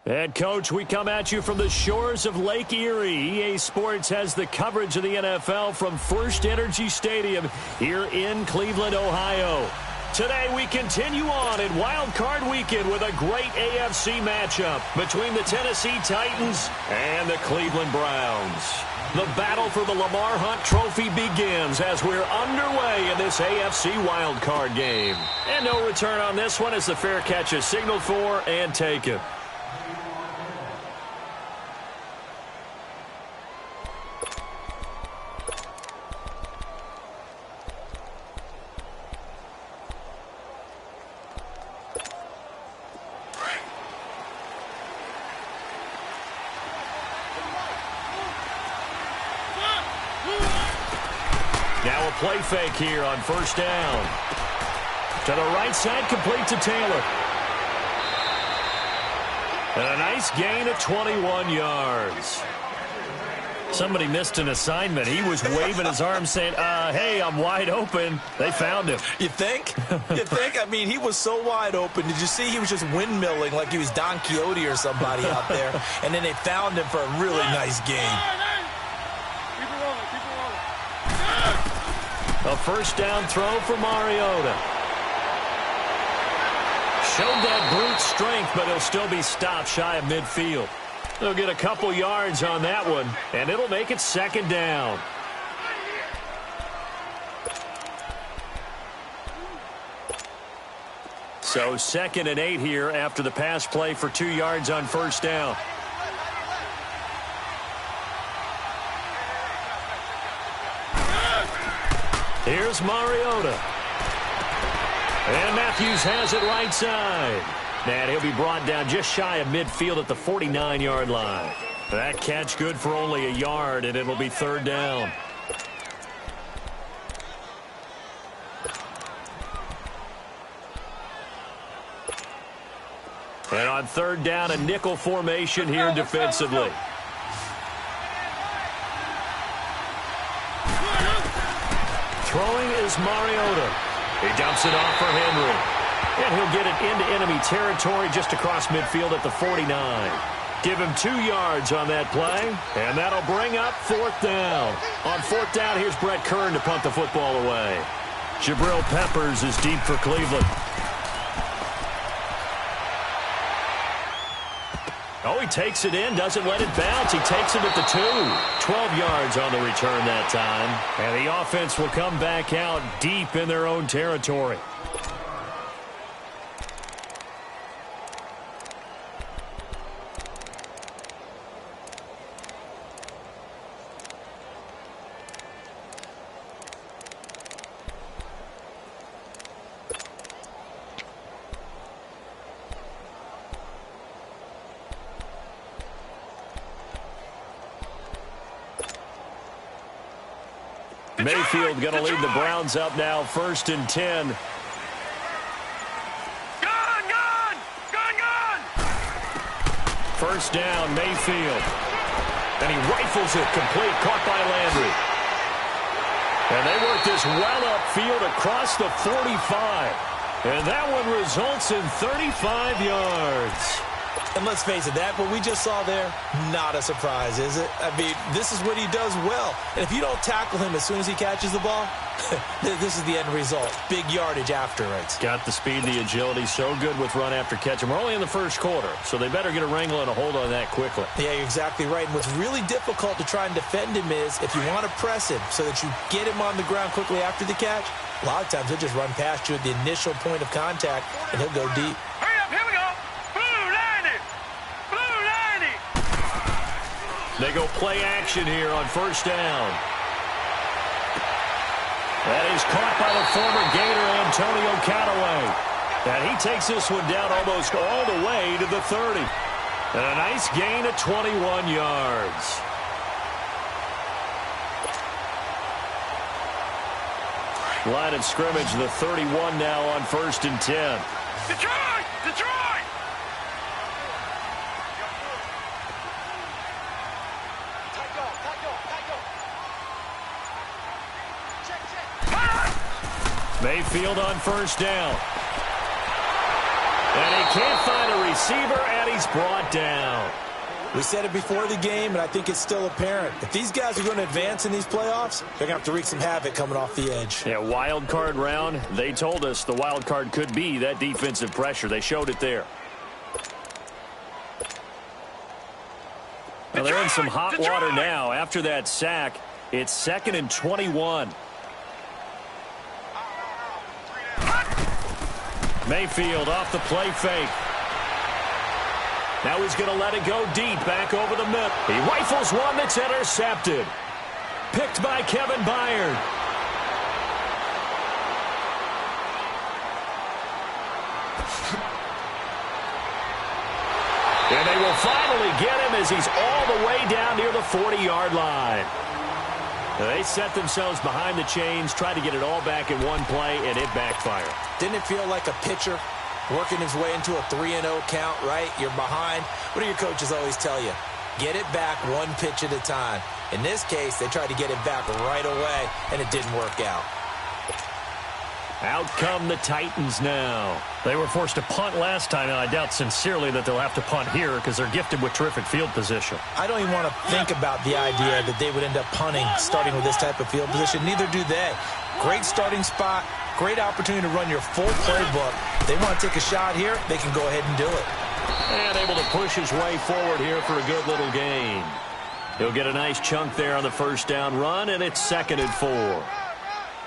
And, Coach, we come at you from the shores of Lake Erie. EA Sports has the coverage of the NFL from First Energy Stadium here in Cleveland, Ohio. Today we continue on in Wild Card Weekend with a great AFC matchup between the Tennessee Titans and the Cleveland Browns. The battle for the Lamar Hunt Trophy begins as we're underway in this AFC Wild Card game. And no return on this one as the fair catch is signaled for and taken. Now a play fake here on first down. To the right side, complete to Taylor. And a nice gain of 21 yards. Somebody missed an assignment. He was waving his arms saying, hey, I'm wide open. They found him. You think? You think? I mean, he was so wide open. Did you see he was just windmilling like he was Don Quixote or somebody out there? And then they found him for a really nice game. A first down throw for Mariota. Showed that brute strength, but he'll still be stopped shy of midfield. They'll get a couple yards on that one, and it'll make it second down. So 2nd and 8 here after the pass play for 2 yards on first down. Here's Mariota. And Matthews has it right side. And he'll be brought down just shy of midfield at the 49-yard line. That catch good for only a yard, and it'll be third down. And on third down, a nickel formation here defensively. Throwing is Mariota. He dumps it off for Henry. And he'll get it into enemy territory just across midfield at the 49. Give him 2 yards on that play, and that'll bring up fourth down. On fourth down, here's Brett Kern to punt the football away. Jabril Peppers is deep for Cleveland. Oh, he takes it in, doesn't let it bounce. He takes it at the 2. 12 yards on the return that time. And the offense will come back out deep in their own territory. Mayfield going to lead the Browns up now, 1st and 10. First down, Mayfield. And he rifles it complete, caught by Landry. And they work this well upfield across the 45. And that one results in 35 yards. And let's face it, what we just saw there, not a surprise, is it? I mean, this is what he does well. And if you don't tackle him as soon as he catches the ball, this is the end result. Big yardage after it. Got the speed, the agility, so good with run after catch. And we're only in the first quarter, so they better get a wrangle and a hold on that quickly. Yeah, you're exactly right. And what's really difficult to try and defend him is if you want to press him so that you get him on the ground quickly after the catch, a lot of times he'll just run past you at the initial point of contact, and he'll go deep. They go play action here on first down. That is caught by the former Gator, Antonio Callaway. And he takes this one down almost all the way to the 30. And a nice gain of 21 yards. Line of scrimmage, the 31 now on 1st and 10. Detroit! Detroit! Mayfield on first down. And he can't find a receiver, and he's brought down. We said it before the game, and I think it's still apparent. If these guys are going to advance in these playoffs, they're going to have to wreak some havoc coming off the edge. Yeah, wild card round. They told us the wild card could be that defensive pressure. They showed it there. Well, they're in some hot water now. After that sack, it's 2nd and 21. Mayfield off the play fake. Now he's going to let it go deep, back over the middle. He rifles one that's intercepted. Picked by Kevin Byard. And they will finally get him as he's all the way down near the 40-yard line. They set themselves behind the chains, tried to get it all back in one play, and it backfired. Didn't it feel like a pitcher working his way into a 3-0 count, right? You're behind. What do your coaches always tell you? Get it back one pitch at a time. In this case, they tried to get it back right away, and it didn't work out. Out come the Titans now. They were forced to punt last time, and I doubt sincerely that they'll have to punt here because they're gifted with terrific field position. I don't even want to think about the idea that they would end up punting starting with this type of field position. Neither do they. Great starting spot, great opportunity to run your full playbook. They want to take a shot here, they can go ahead and do it. And able to push his way forward here for a good little gain. He'll get a nice chunk there on the first down run, and it's 2nd and 4.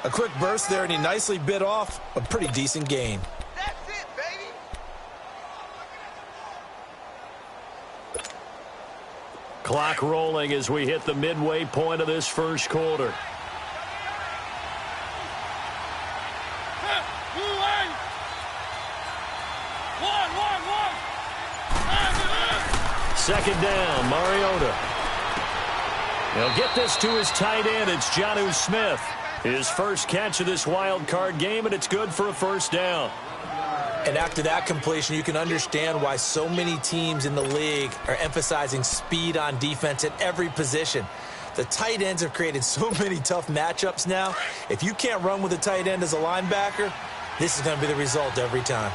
A quick burst there, and he nicely bit off a pretty decent gain. That's it, baby. Clock rolling as we hit the midway point of this first quarter. Second down, Mariota. He'll get this to his tight end. It's Jonnu Smith. His first catch of this wild card game, and it's good for a first down. And after that completion, you can understand why so many teams in the league are emphasizing speed on defense at every position. The tight ends have created so many tough matchups now. If you can't run with a tight end as a linebacker, this is going to be the result every time.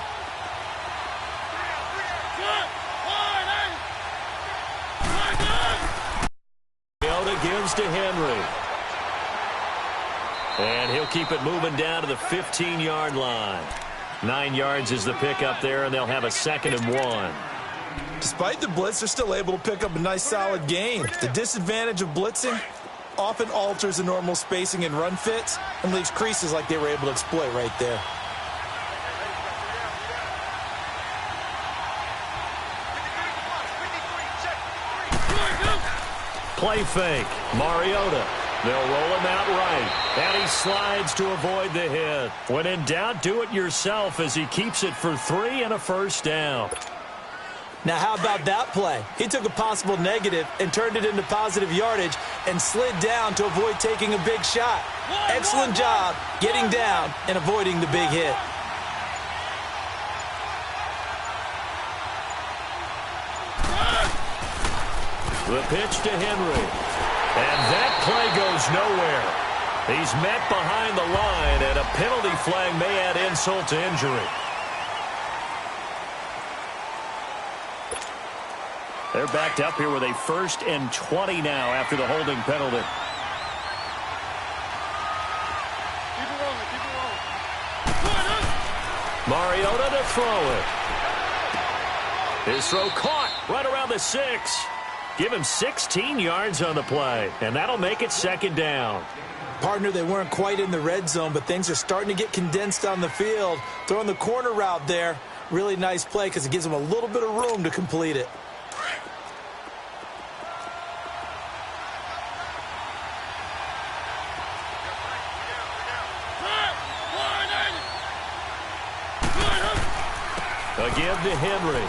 Mariota gives to Henry. And he'll keep it moving down to the 15-yard line. 9 yards is the pickup there, and they'll have a 2nd and 1. Despite the blitz, they're still able to pick up a nice solid gain. The disadvantage of blitzing often alters the normal spacing and run fits and leaves creases like they were able to exploit right there. Play fake. Mariota. They'll roll him out right, and he slides to avoid the hit. When in doubt, do it yourself as he keeps it for 3 and a first down. Now, how about that play? He took a possible negative and turned it into positive yardage and slid down to avoid taking a big shot. Excellent job getting down and avoiding the big hit. The pitch to Henry. And that play goes nowhere. He's met behind the line, and a penalty flag may add insult to injury. They're backed up here with a 1st and 20 now after the holding penalty. Keep it rolling, keep it rolling. Mariota to throw it. His throw caught right around the 6. Give him 16 yards on the play, and that'll make it 2nd down. Partner, they weren't quite in the red zone, but things are starting to get condensed on the field. Throwing the corner route there, really nice play because it gives them a little bit of room to complete it. A give to Henry.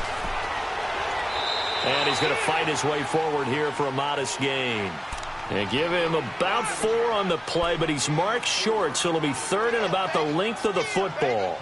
And he's going to fight his way forward here for a modest gain. And give him about 4 on the play, but he's marked short, so it'll be 3rd and about the length of the football.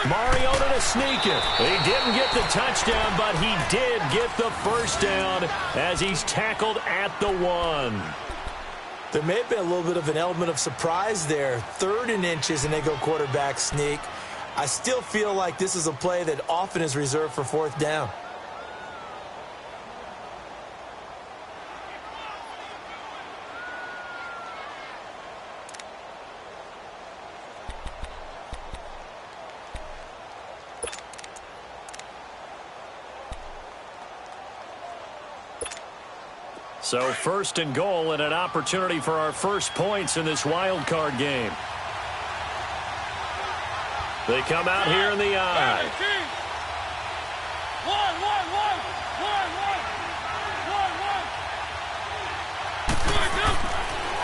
Mariota to sneak it. He didn't get the touchdown, but he did get the first down as he's tackled at the 1. There may have been a little bit of an element of surprise there. 3rd and inches, and they go quarterback sneak. I still feel like this is a play that often is reserved for 4th down. So 1st and goal and an opportunity for our first points in this wild card game. They come out here in the eye.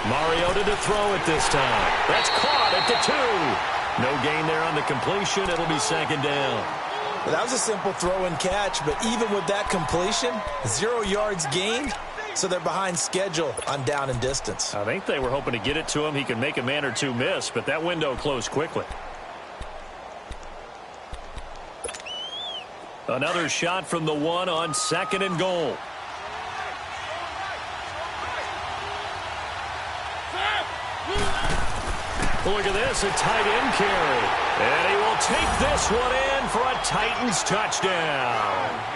Mariota to throw it this time. That's caught at the 2. No gain there on the completion. It'll be 2nd down. Well, that was a simple throw and catch, but even with that completion, 0 yards gained. So they're behind schedule on down and distance. I think they were hoping to get it to him. He could make a man or two miss, but that window closed quickly. Another shot from the 1 on 2nd and goal. Look at this, a tight end carry. And he will take this one in for a Titans touchdown.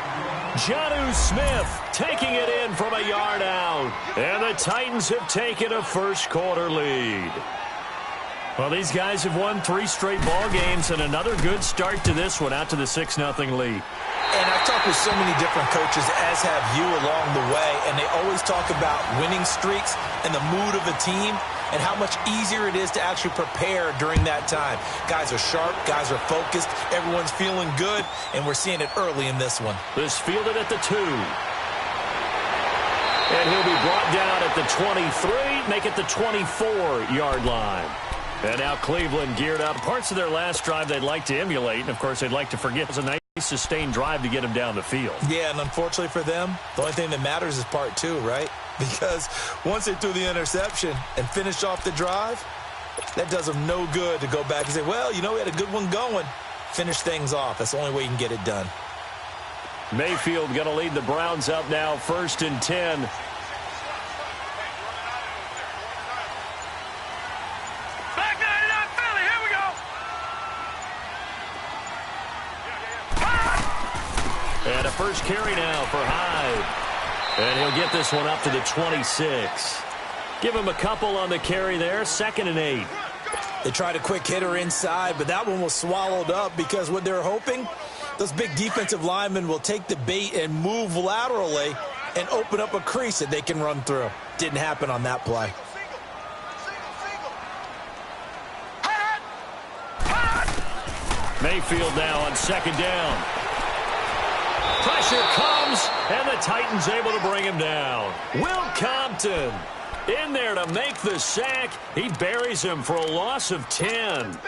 Jonnu Smith taking it in from a yard out. And the Titans have taken a first-quarter lead. Well, these guys have won 3 straight ball games and another good start to this one out to the 6-0 lead. And I've talked with so many different coaches, as have you, along the way, and they always talk about winning streaks and the mood of a team and how much easier it is to actually prepare during that time. Guys are sharp, guys are focused, everyone's feeling good, and we're seeing it early in this one. This fielded at the 2. And he'll be brought down at the 23, make it the 24-yard line. And now Cleveland geared up. Parts of their last drive they'd like to emulate, and, of course, they'd like to forget. It was a nice sustained drive to get them down the field. Yeah, and unfortunately for them, the only thing that matters is part 2, right? Because once they threw the interception and finished off the drive, that does them no good to go back and say, well, you know, we had a good one going. Finish things off. That's the only way you can get it done. Mayfield going to lead the Browns up now, 1st and 10. And a first carry now for Hyde. And he'll get this one up to the 26. Give him a couple on the carry there. 2nd and 8. They tried a quick hitter inside, but that one was swallowed up because what they're hoping, those big defensive linemen will take the bait and move laterally and open up a crease that they can run through. Didn't happen on that play. Mayfield now on 2nd down. Pressure comes, and the Titans able to bring him down. Will Compton in there to make the sack. He buries him for a loss of 10.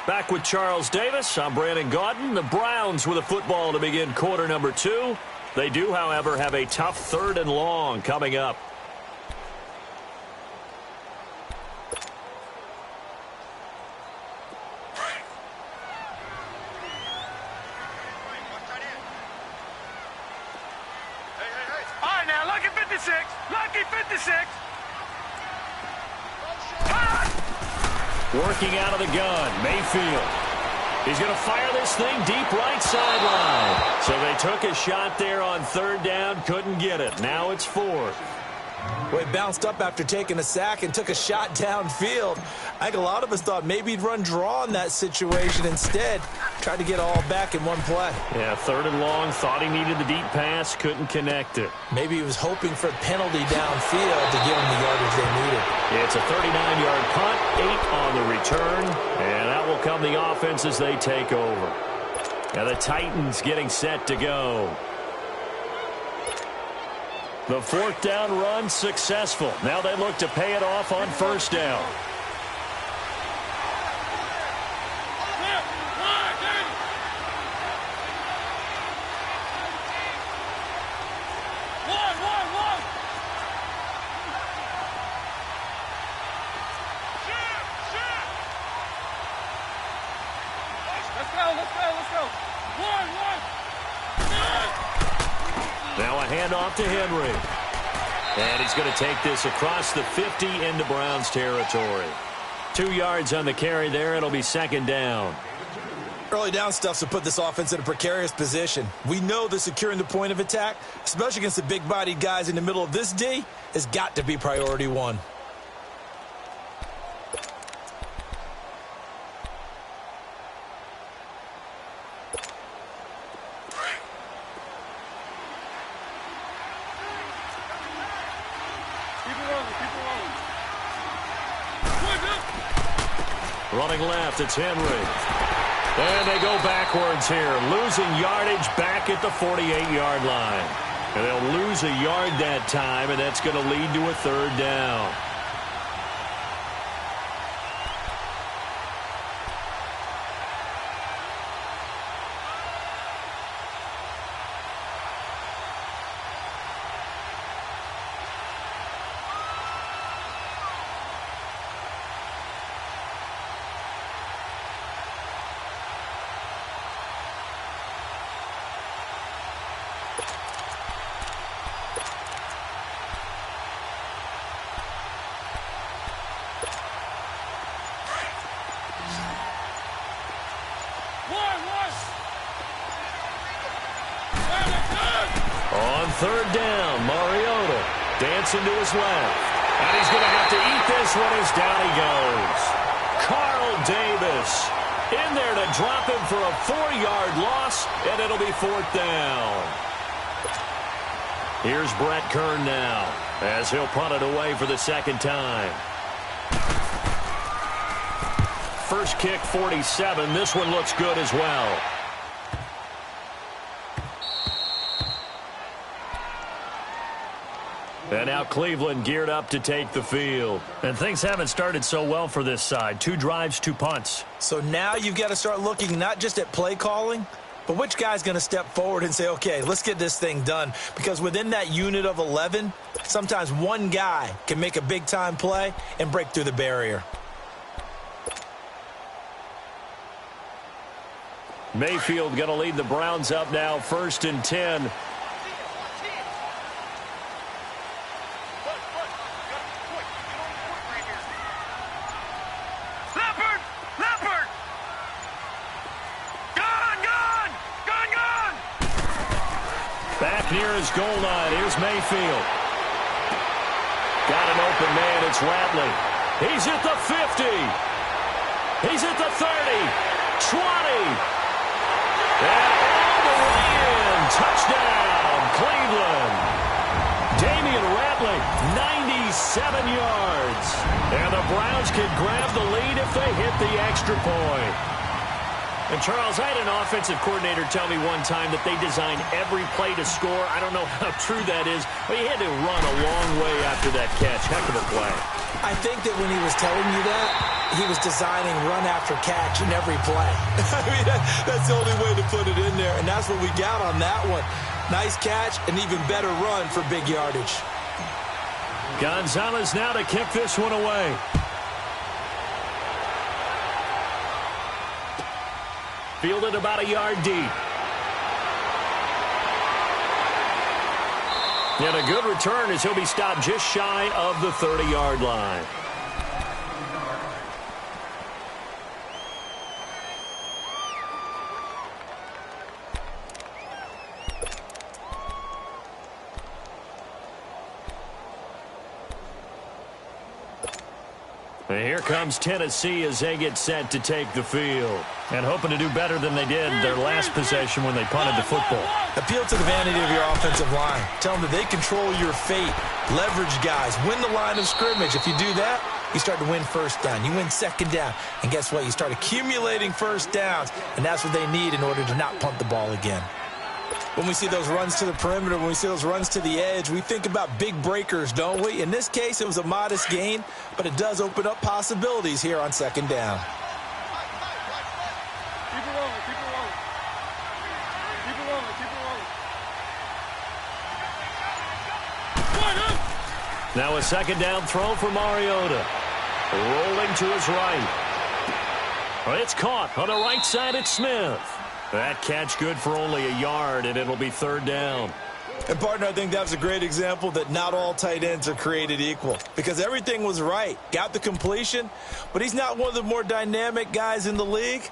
Back with Charles Davis. I'm Brandon Gaudin. The Browns with a football to begin quarter number 2. They do, however, have a tough 3rd and long coming up. Lucky 56. Working out of the gun, Mayfield. He's going to fire this thing deep right sideline. So they took a shot there on 3rd down, couldn't get it. Now it's 4th. Well, he bounced up after taking a sack and took a shot downfield. I think a lot of us thought maybe he'd run draw in that situation. Instead, tried to get all back in one play. Yeah, 3rd and long, thought he needed the deep pass, couldn't connect it. Maybe he was hoping for a penalty downfield to give him the yardage they needed. It's a 39-yard punt, 8 on the return, and that will come the offense as they take over. Now the Titans getting set to go. The 4th down run successful. Now they look to pay it off on 1st down. handoff to Henry. And he's going to take this across the 50 into Browns territory. 2 yards on the carry there. It'll be second down. Early down stuff to put this offense in a precarious position. We know that securing the point of attack, especially against the big-bodied guys in the middle of this D, has got to be priority one. Running left, it's Henry. And they go backwards here, losing yardage back at the 48-yard line. And they'll lose a yard that time, and that's going to lead to a third down. On third down, Mariota dancing to his left. And he's going to have to eat this one as down he goes. Carl Davis in there to drop him for a 4-yard loss, and it'll be fourth down. Here's Brett Kern now as he'll punt it away for the second time. First kick, 47. This one looks good as well. And now Cleveland geared up to take the field. And things haven't started so well for this side. 2 drives, 2 punts. So now you've got to start looking not just at play calling, but which guy's going to step forward and say, okay, let's get this thing done. Because within that unit of 11, sometimes one guy can make a big-time play and break through the barrier. Mayfield going to lead the Browns up now, 1st and 10. Back near his goal line. Here's Mayfield. Got an open man. It's Ratley. He's at the 50. He's at the 30. 20. And all the way in. Touchdown, Cleveland. Damian Ratley, 97 yards. And the Browns can grab the lead if they hit the extra point. And, Charles, I had an offensive coordinator tell me one time that they design every play to score. I don't know how true that is, but he had to run a long way after that catch. Heck of a play. I think that when he was telling you that, he was designing run after catch in every play. I mean, that's the only way to put it in there, and that's what we got on that one. Nice catch, and even better run for big yardage. Gonzalez now to kick this one away. Fielded about a yard deep. And a good return as he'll be stopped just shy of the 30-yard line. And here comes Tennessee as they get set to take the field. And hoping to do better than they did their last possession when they punted the football. Appeal to the vanity of your offensive line. Tell them that they control your fate. Leverage guys. Win the line of scrimmage. If you do that, you start to win first down. You win second down. And guess what? You start accumulating first downs. And that's what they need in order to not punt the ball again. When we see those runs to the perimeter, when we see those runs to the edge, we think about big breakers, don't we? In this case, it was a modest gain, but it does open up possibilities here on second down. Keep it rolling, keep it rolling. Keep it rolling, keep it rolling. Now a second down throw for Mariota. Rolling to his right. It's caught on the right side. It's Smith. That catch good for only a yard, and it'll be third down. And, partner, I think that was a great example that not all tight ends are created equal because everything was right. Got the completion, but he's not one of the more dynamic guys in the league.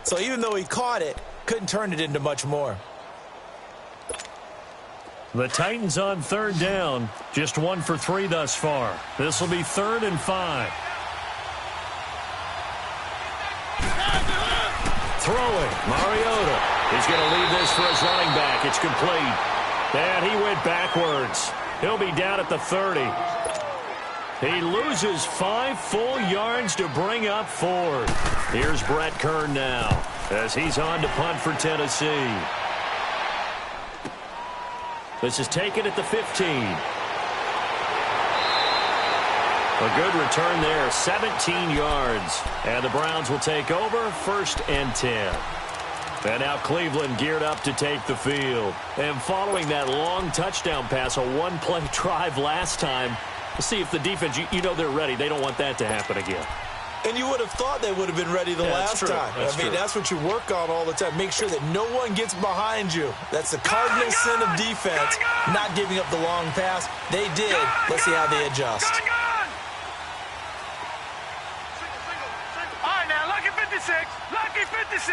So even though he caught it, couldn't turn it into much more. The Titans on third down, just 1 for 3 thus far. This will be 3rd and 5. Throwing, Mariota. He's going to leave this for his running back. It's complete. And he went backwards. He'll be down at the 30. He loses 5 full yards to bring up 4. Here's Brett Kern now as he's on to punt for Tennessee. This is taken at the 15. A good return there, 17 yards. And the Browns will take over, 1st and 10. And now Cleveland geared up to take the field. And following that long touchdown pass, a one-play drive last time, we'll see if the defense, you know they're ready. They don't want that to happen again. And you would have thought they would have been ready the last time. That's what you work on all the time. Make sure that no one gets behind you. That's the cardinal sin of defense, not giving up the long pass. They did. Let's see how they adjust. All right, now, lucky 56. Lucky 56.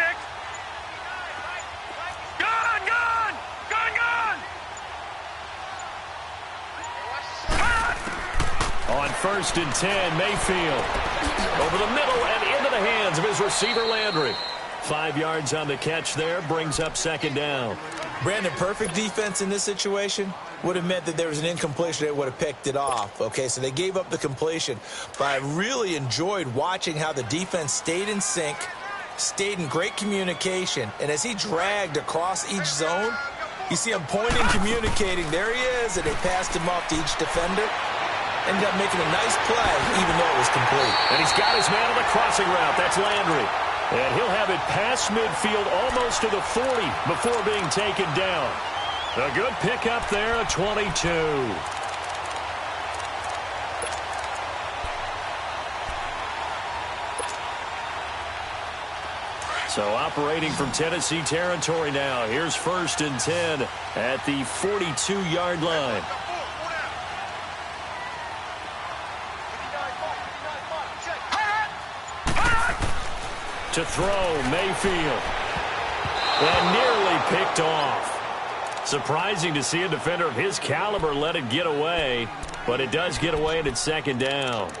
Gone, gone. Gone, gone. On 1st and 10, Mayfield. Over the middle and into the hands of his receiver, Landry. 5 yards on the catch there, brings up 2nd down. Brandon, perfect defense in this situation would have meant that there was an incompletion that would have picked it off. Okay, so they gave up the completion. But I really enjoyed watching how the defense stayed in sync, stayed in great communication. And as he dragged across each zone, you see him pointing, communicating. There he is, and they passed him off to each defender. Ended up making a nice play, even though it was complete. And he's got his man on the crossing route. That's Landry. And he'll have it past midfield almost to the 40 before being taken down. A good pickup there, a 22. So operating from Tennessee territory now. Here's 1st and 10 at the 42-yard line. To throw, Mayfield. And nearly picked off. Surprising to see a defender of his caliber let it get away, but it does get away and it's 2nd down.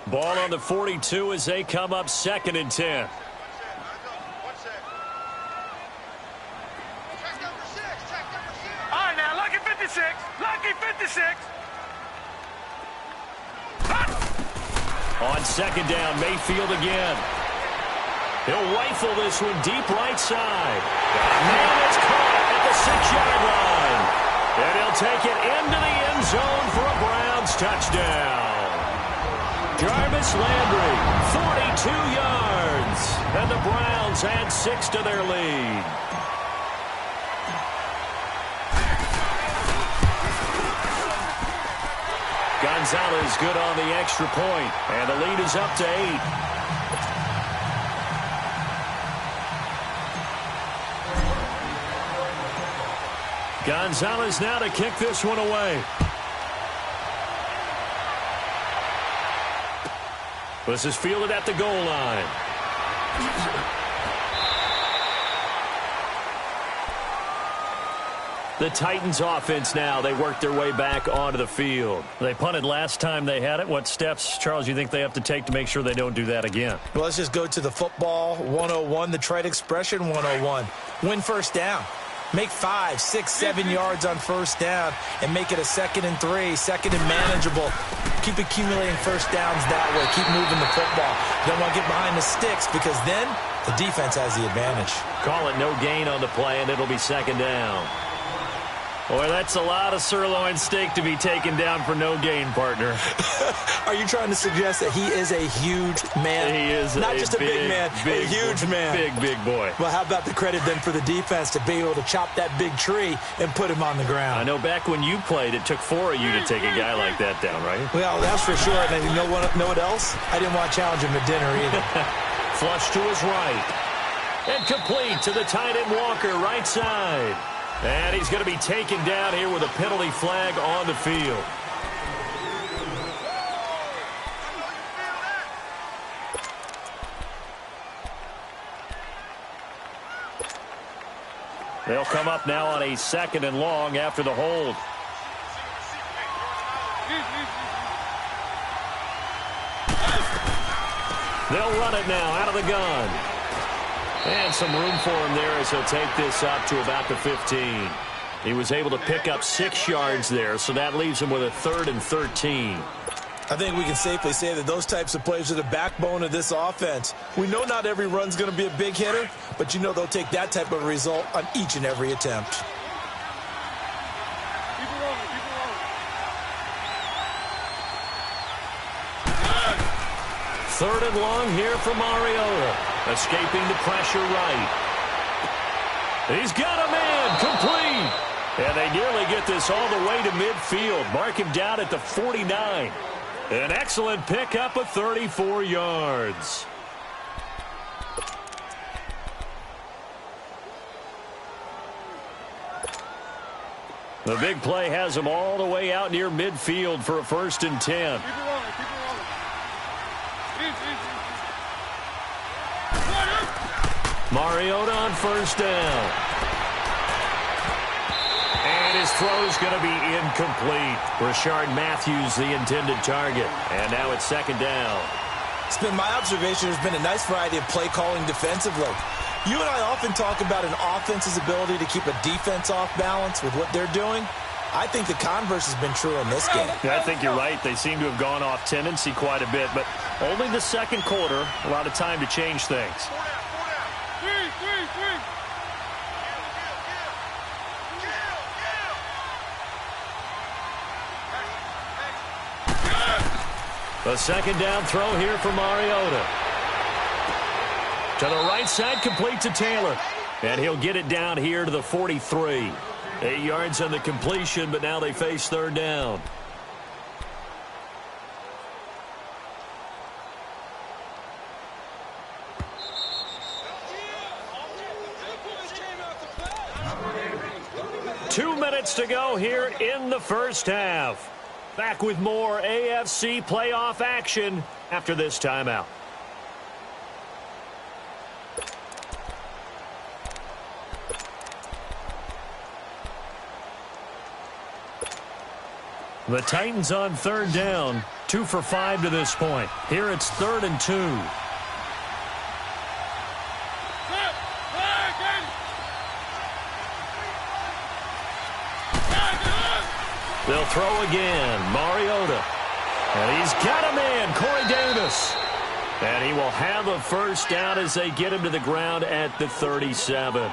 Ball on the 42 as they come up 2nd and 10. Lucky 56. On 2nd down, Mayfield again. He'll rifle this one deep right side. Man, it's caught at the 6-yard line. And he'll take it into the end zone for a Browns touchdown. Jarvis Landry, 42 yards. And the Browns add 6 to their lead. Gonzalez good on the extra point, and the lead is up to 8. Gonzalez now to kick this one away. This is fielded at the goal line. The Titans offense now, they work their way back onto the field. They punted last time they had it. What steps, Charles, you think they have to take to make sure they don't do that again? Well, let's just go to the football 101, the trite expression 101. Win 1st down. Make 5, 6, 7 yards on 1st down and make it a 2nd and 3, 2nd and manageable. Keep accumulating 1st downs that way. Keep moving the football. You don't want to get behind the sticks because then the defense has the advantage. Call it no gain on the play, and it'll be 2nd down. Boy, that's a lot of sirloin steak to be taken down for no gain, partner. Are you trying to suggest that he is a huge man? He is not just a big man, a huge man. Big boy. Well, how about the credit then for the defense to be able to chop that big tree and put him on the ground? I know back when you played, it took 4 of you to take a guy like that down, right? Well, that's for sure. And you know what else? I didn't want to challenge him at dinner either. Flush to his right. And complete to the tight end Walker, right side. And he's going to be taken down here with a penalty flag on the field. They'll come up now on a 2nd and long after the hold. They'll run it now out of the gun. And some room for him there as he'll take this up to about the 15. He was able to pick up 6 yards there, so that leaves him with a 3rd and 13. I think we can safely say that those types of plays are the backbone of this offense. We know not every run's going to be a big hitter, but you know they'll take that type of result on each and every attempt. Keep it rolling, keep it rolling. 3rd and long here for Mariota. Escaping the pressure right. He's got a man complete. And they nearly get this all the way to midfield. Mark him down at the 49. An excellent pickup of 34 yards. The big play has him all the way out near midfield for a 1st and 10. Keep it rolling, keep it rolling. Easy. Mariota on 1st down. And his throw is going to be incomplete. Rashard Matthews, the intended target. And now it's 2nd down. It's been my observation there's been a nice variety of play calling defensively. You and I often talk about an offense's ability to keep a defense off balance with what they're doing. I think the converse has been true in this game. Yeah, I think you're right. They seem to have gone off tendency quite a bit, but only the 2nd quarter. A lot of time to change things. Three. The 2nd down throw here for Mariota. To the right side, complete to Taylor. And he'll get it down here to the 43. 8 yards on the completion, but now they face 3rd down. Two minutes to go here in the 1st half. Back with more AFC playoff action after this timeout. The Titans on 3rd down, 2 for 5 to this point. Here it's 3rd and 2. They'll throw again. Mariota. And he's got a man, Corey Davis. And he will have a 1st down as they get him to the ground at the 37.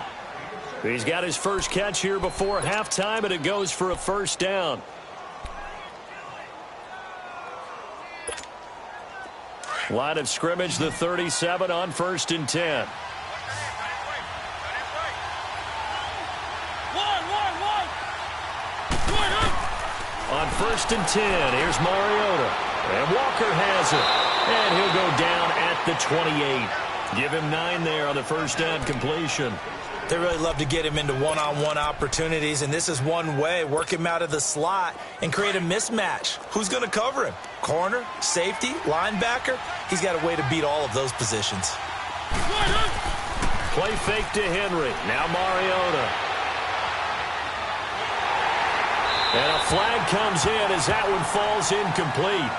He's got his first catch here before halftime, and it goes for a 1st down. Line of scrimmage, the 37 on 1st and 10. On 1st and 10, here's Mariota. And Walker has it. And he'll go down at the 28. Give him 9 there on the 1st down completion. They really love to get him into one-on-one opportunities, and this is one way. Work him out of the slot and create a mismatch. Who's going to cover him? Corner, safety, linebacker? He's got a way to beat all of those positions. Play fake to Henry. Now Mariota. And a flag comes in as that one falls incomplete.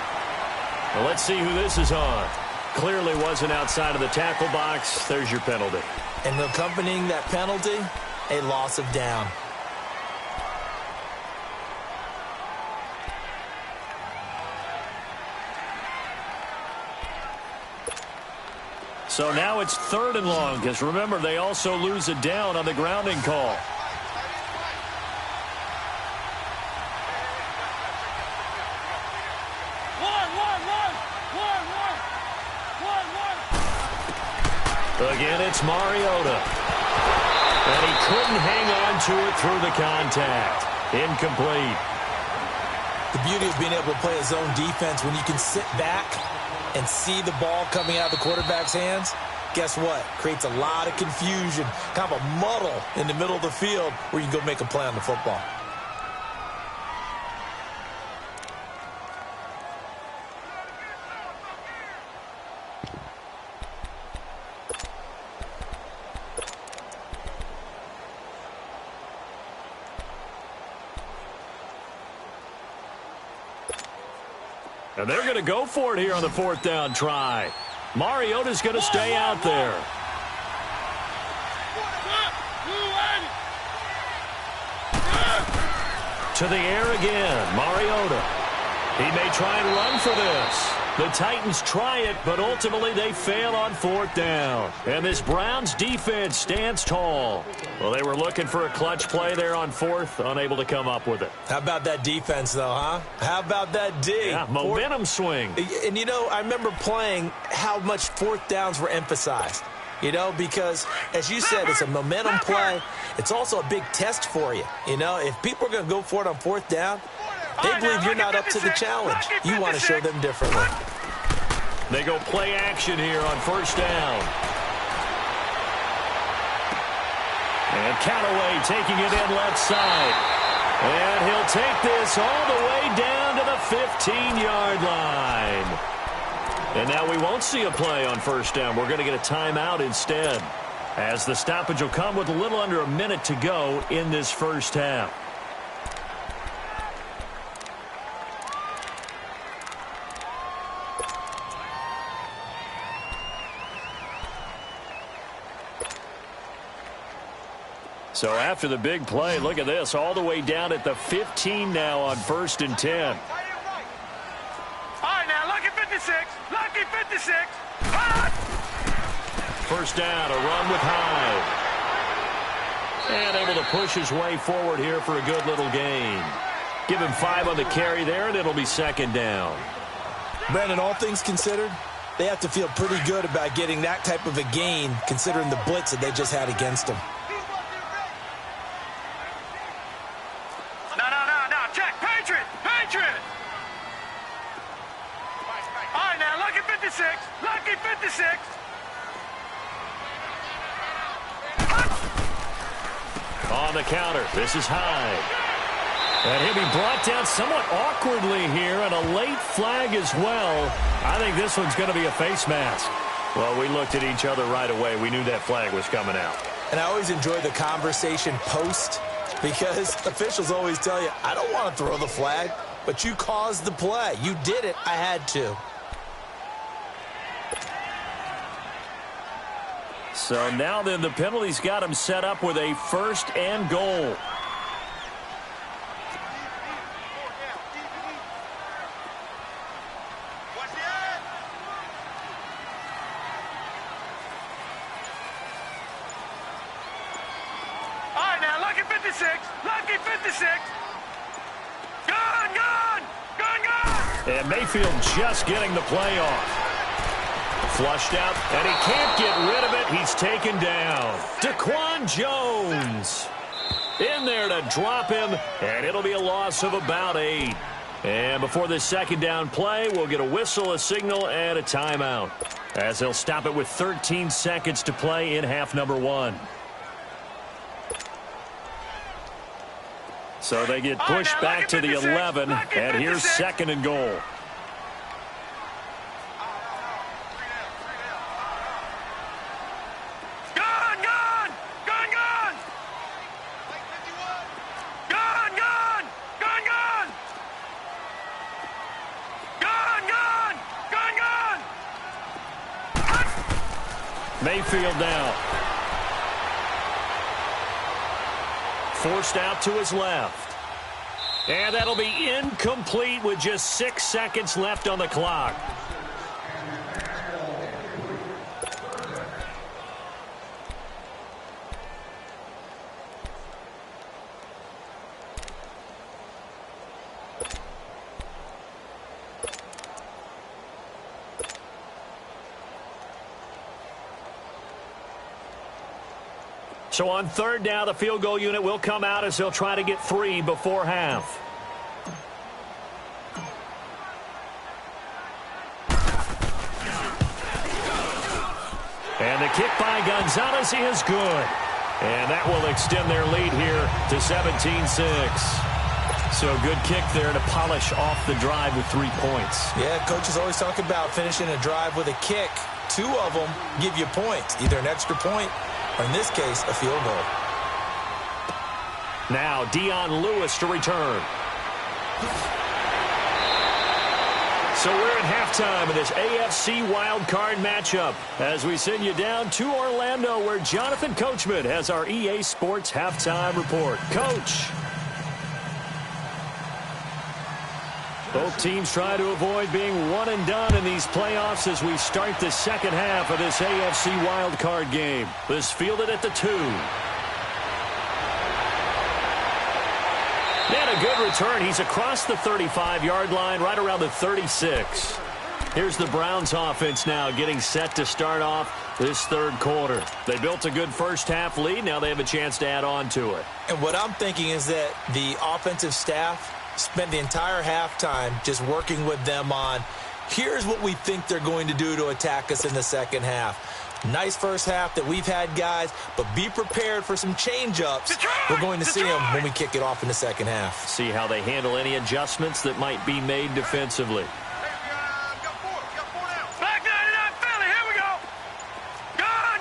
Well, let's see who this is on. Clearly wasn't outside of the tackle box. There's your penalty. And accompanying that penalty, a loss of down. So now it's 3rd and long, because remember, they also lose a down on the grounding call. Again, it's Mariota. And he couldn't hang on to it through the contact. Incomplete. The beauty of being able to play a zone defense when you can sit back and see the ball coming out of the quarterback's hands, guess what? Creates a lot of confusion, kind of a muddle in the middle of the field where you can go make a play on the football. And they're going to go for it here on the fourth down try. Mariota's going to stay out there. To the air again, Mariota. He may try and run for this. The Titans try it, but ultimately they fail on fourth down. And this Browns defense stands tall. Well, they were looking for a clutch play there on fourth, unable to come up with it. How about that defense, though, huh? How about that D? Yeah, momentum swing. And, you know, I remember playing how much fourth downs were emphasized. You know, because, as you said, it's a momentum play. It's also a big test for you. You know, if people are going to go for it on fourth down, they believe you're not up to the challenge. You want to show them differently. They go play action here on first down. And Callaway taking it in left side. And he'll take this all the way down to the 15-yard line. And now we won't see a play on first down. We're going to get a timeout instead, as the stoppage will come with a little under a minute to go in this first half. So after the big play, look at this, all the way down at the 15 now on 1st and 10. All right, now, lucky 56. Lucky 56. First down, a run with Hyde. And able to push his way forward here for a good little gain. Give him 5 on the carry there, and it'll be second down. Brandon, all things considered, they have to feel pretty good about getting that type of a gain, considering the blitz that they just had against them. No, check. Patriot. All right, now, lucky 56. Lucky 56. On the counter, this is Hyde. And he'll be brought down somewhat awkwardly here, and a late flag as well. I think this one's going to be a face mask. Well, we looked at each other right away. We knew that flag was coming out. And I always enjoy the conversation post, because officials always tell you, I don't want to throw the flag, but you caused the play. You did it. I had to. So now then, the penalty's got him set up with a 1st and goal. All right, now, lucky 56. Lucky 56. Gone. And Mayfield just getting the play off. Flushed out, and he can't get rid of it. He's taken down. Daquan Jones in there to drop him, and it'll be a loss of about 8. And before this second down play, we'll get a whistle, a signal, and a timeout, as they'll stop it with 13 seconds to play in half number 1. So they get pushed back to the 11, and here's 2nd and goal. Mayfield now. Forced out to his left. And that'll be incomplete with just 6 seconds left on the clock. So on third down, the field goal unit will come out as they'll try to get 3 before half. And the kick by Gonzalez is good. And that will extend their lead here to 17-6. So good kick there to polish off the drive with 3 points. Yeah, coaches always talk about finishing a drive with a kick. 2 of them give you points, either an extra point or, in this case, a field goal. Now Dion Lewis to return. So we're at halftime in this AFC Wild Card matchup as we send you down to Orlando where Jonathan Coachman has our EA Sports halftime report. Coach. Both teams try to avoid being one and done in these playoffs as we start the second half of this AFC Wild Card game. This fielded at the 2. And a good return. He's across the 35-yard line, right around the 36. Here's the Browns offense now getting set to start off this third quarter. They built a good first-half lead. Now they have a chance to add on to it. And what I'm thinking is that the offensive staff spent the entire halftime just working with them on, here's what we think they're going to do to attack us in the second half. Nice first half that we've had, guys, but be prepared for some change-ups. We're going to see them when we kick it off in the second half. See how they handle any adjustments that might be made defensively. Back 99 Philly, here we go. Gone.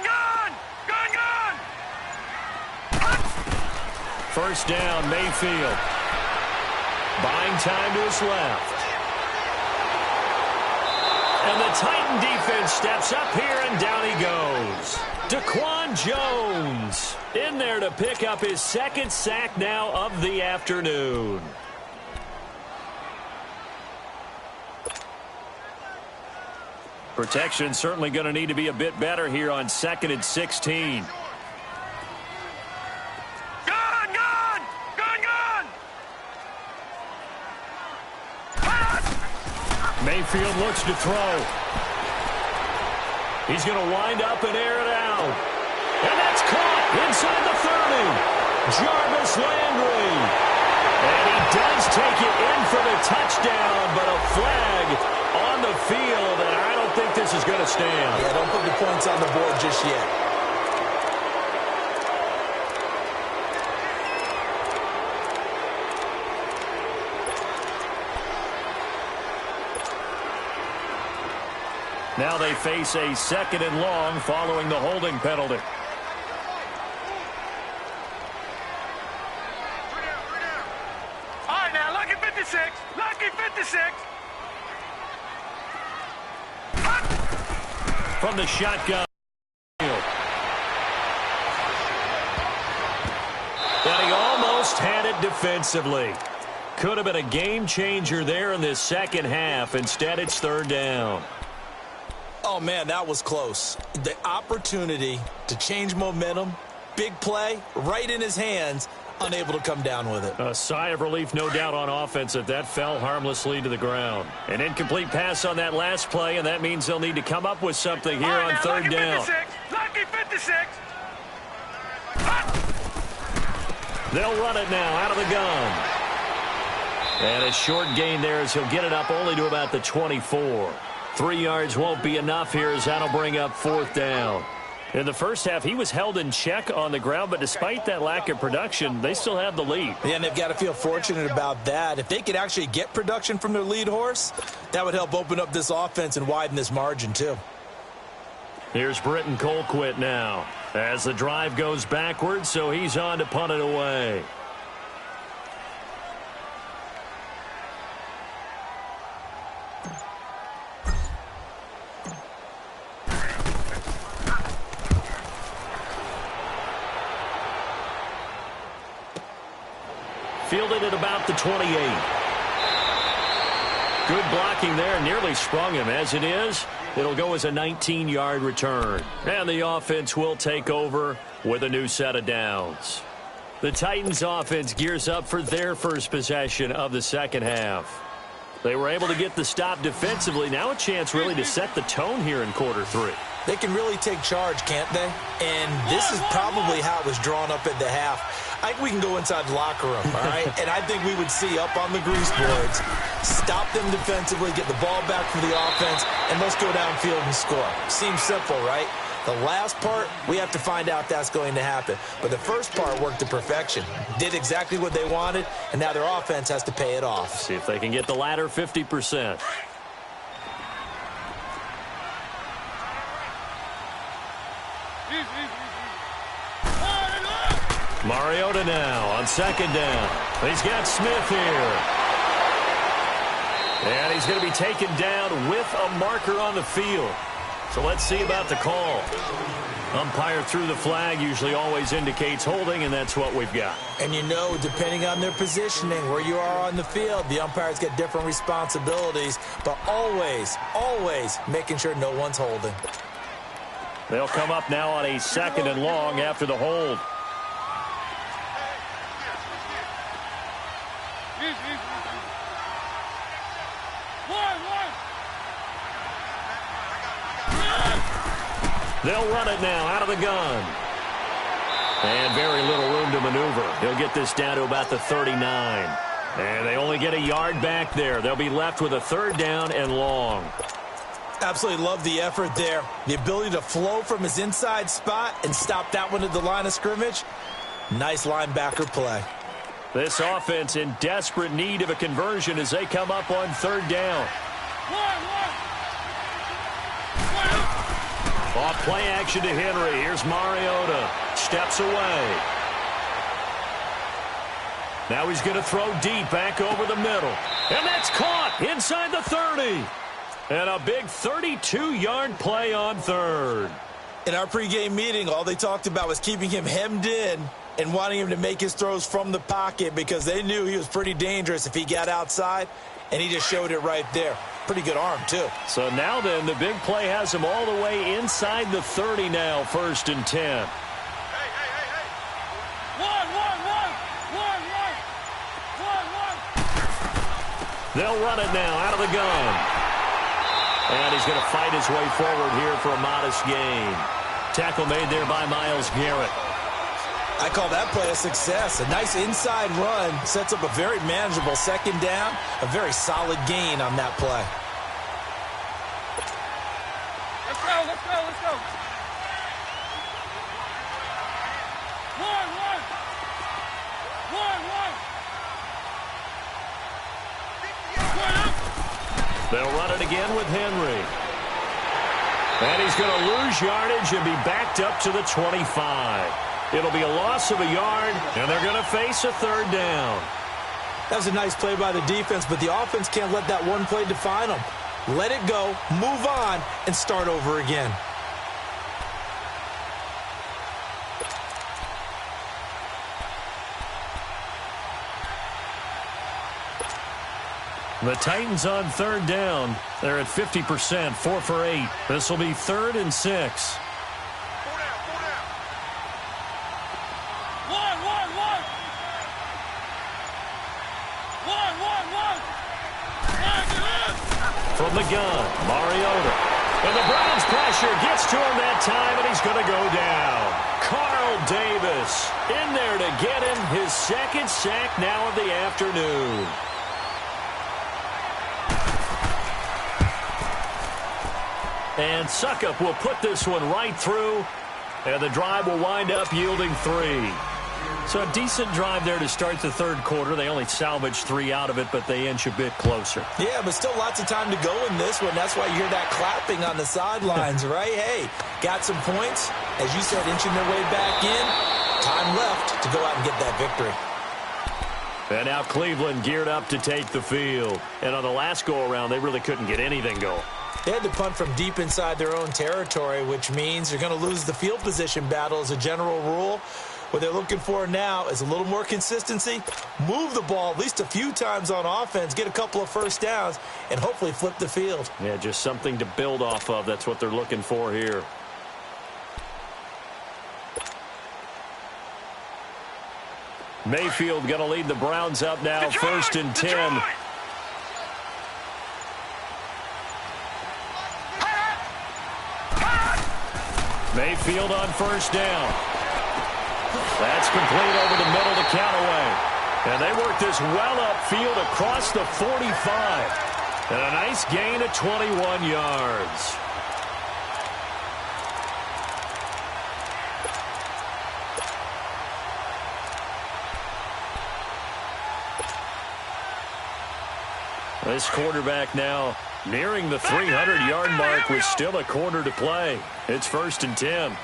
First down, Mayfield. Buying time to his left. And the Titan defense steps up here, and down he goes. Daquan Jones in there to pick up his second sack now of the afternoon. Protection certainly going to need to be a bit better here on 2nd and 16. Mayfield looks to throw. He's going to wind up and air it out. And that's caught inside the 30. Jarvis Landry. And he does take it in for the touchdown, but a flag on the field, and I don't think this is going to stand. Yeah, don't put the points on the board just yet. Now they face a 2nd and long following the holding penalty. All right, now, lucky 56. Lucky 56. From the shotgun. And he almost had it defensively. Could have been a game changer there in this second half. Instead, it's 3rd down. Oh, man, that was close. The opportunity to change momentum, big play, right in his hands, unable to come down with it. A sigh of relief, no doubt, on offense that fell harmlessly to the ground. An incomplete pass on that last play, and that means they'll need to come up with something here on 3rd down. Lucky 56. They'll run it now out of the gun. And a short gain there as he'll get it up only to about the 24. 3 yards won't be enough here as that'll bring up 4th down. In the first half, he was held in check on the ground, but despite that lack of production, they still have the lead. Yeah, and they've got to feel fortunate about that. If they could actually get production from their lead horse, that would help open up this offense and widen this margin, too. Here's Britton Colquitt now as the drive goes backwards, so he's on to punt it away. Fielded at about the 28. Good blocking there, nearly sprung him. As it is, it'll go as a 19-yard return. And the offense will take over with a new set of downs. The Titans offense gears up for their first possession of the second half. They were able to get the stop defensively. Now a chance really to set the tone here in quarter 3. They can really take charge, can't they? And this is probably how it was drawn up at the half. I think we can go inside the locker room, all right? And I think we would see up on the grease boards, stop them defensively, get the ball back for the offense, and let's go downfield and score. Seems simple, right? The last part, we have to find out if that's going to happen. But the first part worked to perfection. Did exactly what they wanted, and now their offense has to pay it off. See if they can get the latter 50%. Mariota now on second down. He's got Smith here. And he's going to be taken down with a marker on the field. So let's see about the call. Umpire threw the flag, usually always indicates holding, and that's what we've got. And you know, depending on their positioning, where you are on the field, the umpires get different responsibilities, but always, always making sure no one's holding. They'll come up now on a second and long after the hold. They'll run it now out of the gun. And very little room to maneuver. He'll get this down to about the 39. And they only get a yard back there. They'll be left with a third down and long. Absolutely love the effort there. The ability to flow from his inside spot and stop that one at the line of scrimmage. Nice linebacker play. This offense in desperate need of a conversion as they come up on third down. Off play action to Henry. Here's Mariota. Steps away. Now he's going to throw deep back over the middle. And that's caught inside the 30. And a big 32-yard play on third. In our pregame meeting, all they talked about was keeping him hemmed in and wanting him to make his throws from the pocket because they knew he was pretty dangerous if he got outside, and he just showed it right there. Pretty good arm, too. So now then, the big play has him all the way inside the 30 now, 1st and 10. They'll run it now out of the gun. And he's going to fight his way forward here for a modest gain. Tackle made there by Myles Garrett. I call that play a success. A nice inside run sets up a very manageable second down. A very solid gain on that play. Let's go, let's go, let's go. They'll run it again with Henry. And he's going to lose yardage and be backed up to the 25. It'll be a loss of a yard, and they're going to face a third down. That was a nice play by the defense, but the offense can't let that one play define them. Let it go, move on, and start over again. The Titans on third down. They're at 50%, 4 for 8. This will be 3rd and 6. From the gun, Mariota. And the Browns pressure gets to him that time, and he's going to go down. Carl Davis in there to get him his second sack now of the afternoon. And Suckup will put this one right through, and the drive will wind up yielding 3. So a decent drive there to start the third quarter. They only salvaged 3 out of it, but they inch a bit closer. Yeah, but still lots of time to go in this one. That's why you hear that clapping on the sidelines, right? Hey, got some points. As you said, inching their way back in. Time left to go out and get that victory. And now Cleveland geared up to take the field. And on the last go-around, they really couldn't get anything going. They had to punt from deep inside their own territory, which means they're going to lose the field position battle as a general rule. What they're looking for now is a little more consistency, move the ball at least a few times on offense, get a couple of first downs, and hopefully flip the field. Yeah, just something to build off of. That's what they're looking for here. Mayfield going to lead the Browns up now, 1st and 10. Mayfield on first down. That's complete over the middle to Callaway. And they work this well upfield across the 45. And a nice gain of 21 yards. This quarterback now nearing the 300-yard mark with still a quarter to play. It's 1st and 10.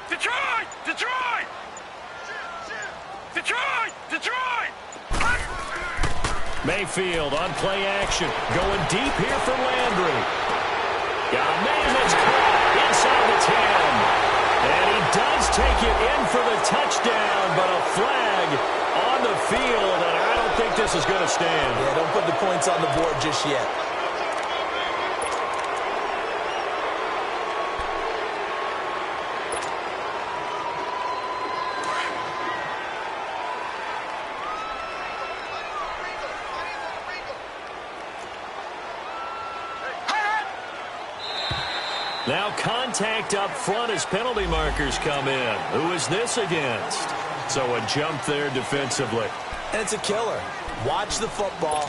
Detroit! Detroit! Detroit! Detroit! Mayfield on play action. Going deep here for Landry. Got a man that's caught inside the 10. And he does take it in for the touchdown, but a flag on the field, and I don't think this is going to stand. Yeah, don't put the points on the board just yet. Now contact up front as penalty markers come in. Who is this against? So a jump there defensively. And it's a killer. Watch the football.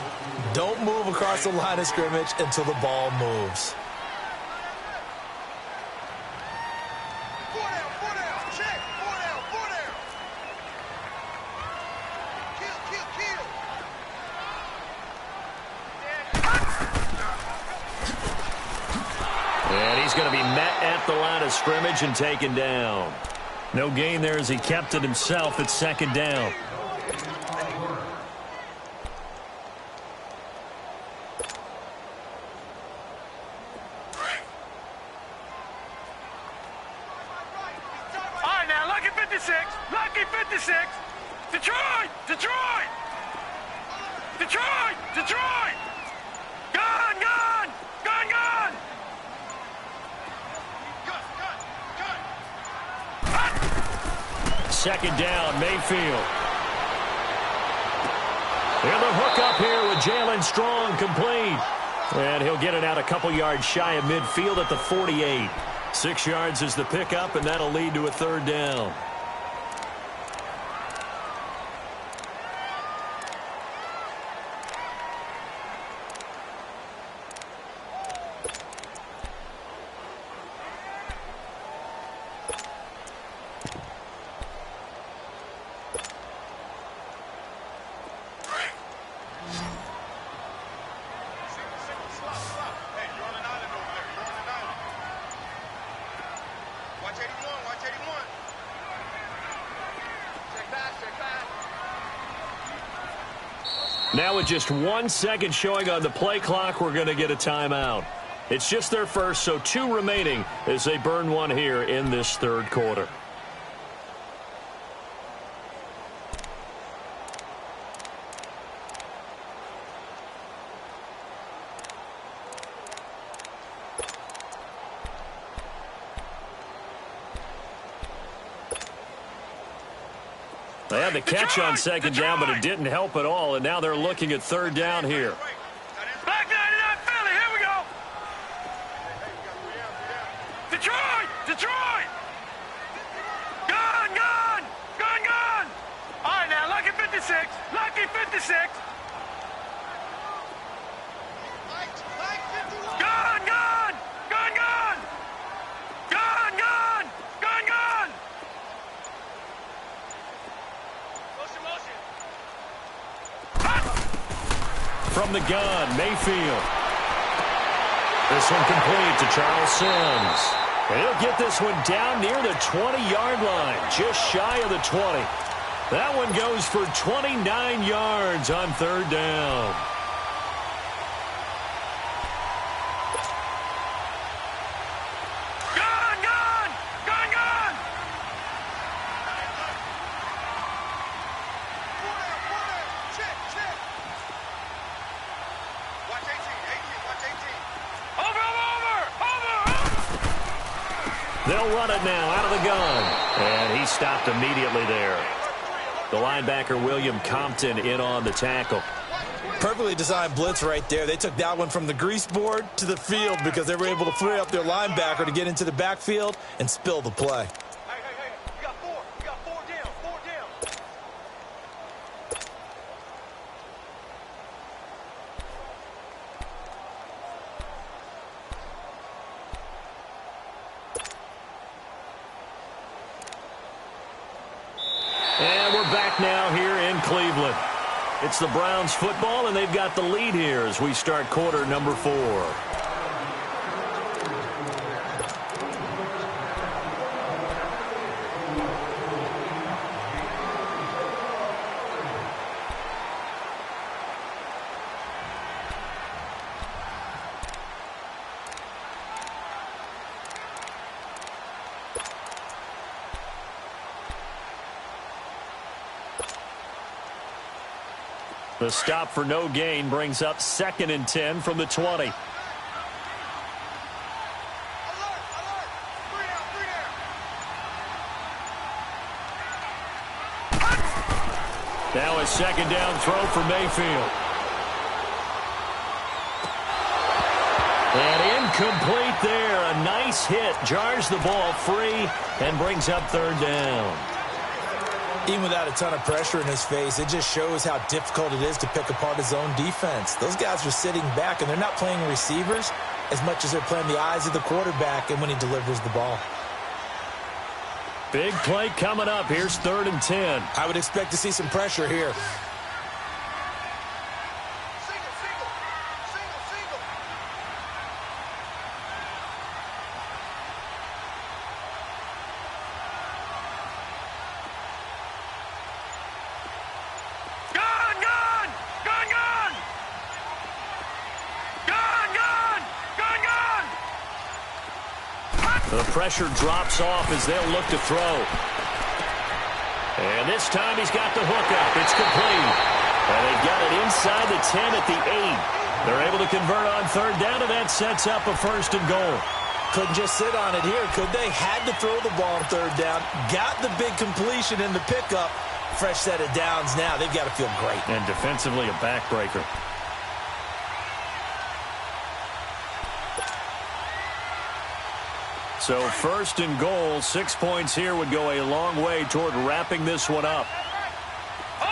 Don't move across the line of scrimmage until the ball moves. And he's going to be met at the line of scrimmage and taken down. No gain there as he kept it himself at 2nd down. All right, now, lucky 56. Lucky 56. Detroit! Detroit! Detroit! Detroit! Gone! Gone! Gone! Gone! 2nd down, Mayfield. And the hook up here with Jalen Strong complete. And he'll get it out a couple yards shy of midfield at the 48. 6 yards is the pickup, and that'll lead to a 3rd down. Now with just 1 second showing on the play clock, we're going to get a timeout. It's just their first, so 2 remaining as they burn one here in this 3rd quarter. They had the catch on 2nd down, but it didn't help at all, and now they're looking at 3rd down here. Black 99 Philly, here we go. Detroit! Detroit! Gone! Gone! Gone! Gone! All right, now, lucky 56. Lucky 56. Gone! Gone! Gone! Gone! Gone! Gone! Gone! Gone! From the gun, Mayfield. This one complete to Charles Sims. And he'll get this one down near the 20-yard line, just shy of the 20. That one goes for 29 yards on 3rd down. Gone! Gone! Gone! Gone! They'll run it now out of the gun. And he stopped immediately there. The linebacker, William Compton, in on the tackle. Perfectly designed blitz right there. They took that one from the grease board to the field because they were able to free up their linebacker to get into the backfield and spill the play. Hey, you got four. You got four down. And we're back now here in Cleveland. It's the Browns football, and they've got the lead here as we start quarter number 4. The stop for no gain brings up 2nd and 10 from the 20. Alert! Three down. Now a 2nd down throw for Mayfield. And incomplete there. A nice hit. Jars the ball free and brings up 3rd down. Even without a ton of pressure in his face, it just shows how difficult it is to pick apart his own defense. Those guys are sitting back, and they're not playing receivers as much as they're playing the eyes of the quarterback and when he delivers the ball. Big play coming up. Here's 3rd and 10. I would expect to see some pressure here. Single. The pressure drops off as they'll look to throw. And this time he's got the hook up. It's complete. And they've got it inside the 10 at the 8. They're able to convert on 3rd down, and that sets up a 1st and goal. Couldn't just sit on it here, could they? Had to throw the ball on 3rd down. Got the big completion in the pickup. Fresh set of downs now. They've got to feel great. And defensively a backbreaker. So 1st and goal, 6 points here would go a long way toward wrapping this one up. Over!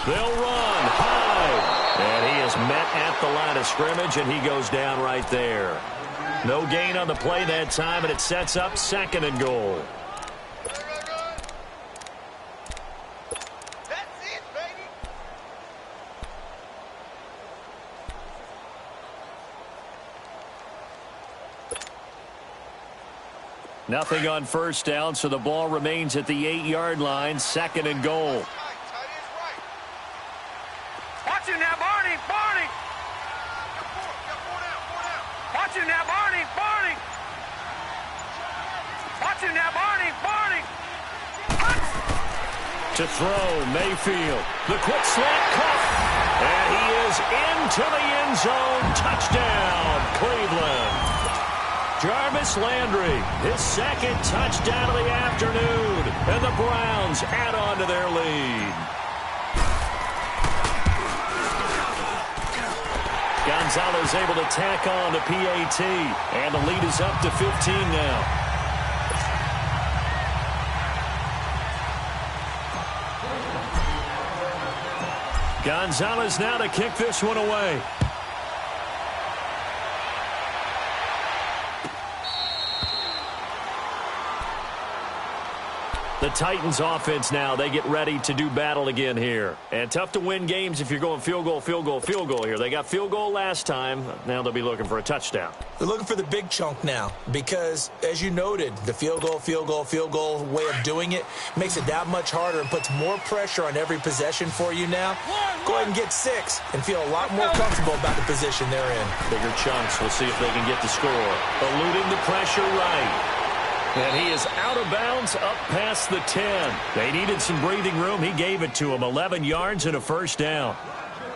They'll run high. And he is met at the line of scrimmage, and he goes down right there. No gain on the play that time, and it sets up 2nd and goal. Nothing on 1st down, so the ball remains at the 8-yard line, 2nd and goal. Watch him now, Barney! Watch him now, Barney! Watch him now, Barney! To throw, Mayfield. The quick slant cut. And he is into the end zone. Touchdown, Cleveland. Jarvis Landry, his 2nd touchdown of the afternoon. And the Browns add on to their lead. Gonzalez able to tack on to PAT. And the lead is up to 15 now. Gonzalez now to kick this one away. The Titans offense now, they get ready to do battle again here. And tough to win games if you're going field goal here. They got field goal last time. Now they'll be looking for a touchdown. They're looking for the big chunk now because, as you noted, the field goal way of doing it makes it that much harder and puts more pressure on every possession for you now. Go ahead and get 6 and feel a lot more comfortable about the position they're in. Bigger chunks. We'll see if they can get the score. Eluding the pressure right. And he is out of bounds up past the 10. They needed some breathing room. He gave it to him. 11 yards and a 1st down.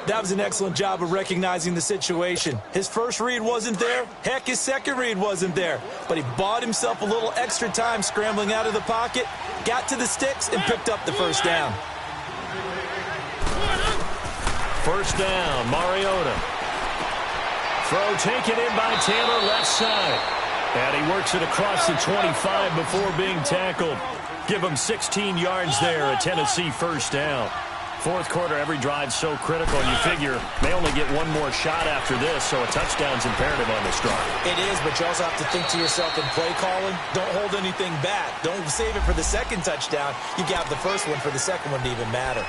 That was an excellent job of recognizing the situation. His first read wasn't there. Heck, his second read wasn't there. But he bought himself a little extra time scrambling out of the pocket, got to the sticks, and picked up the first down. First down, Mariota. Throw taken in by Taylor, left side. And he works it across the 25 before being tackled. Give him 16 yards there, a Tennessee first down. Fourth quarter, every drive so critical, and you figure they only get one more shot after this, so a touchdown's imperative on this drive. It is, but you also have to think to yourself in play calling, don't hold anything back. Don't save it for the second touchdown. You got the first one for the second one to even matter.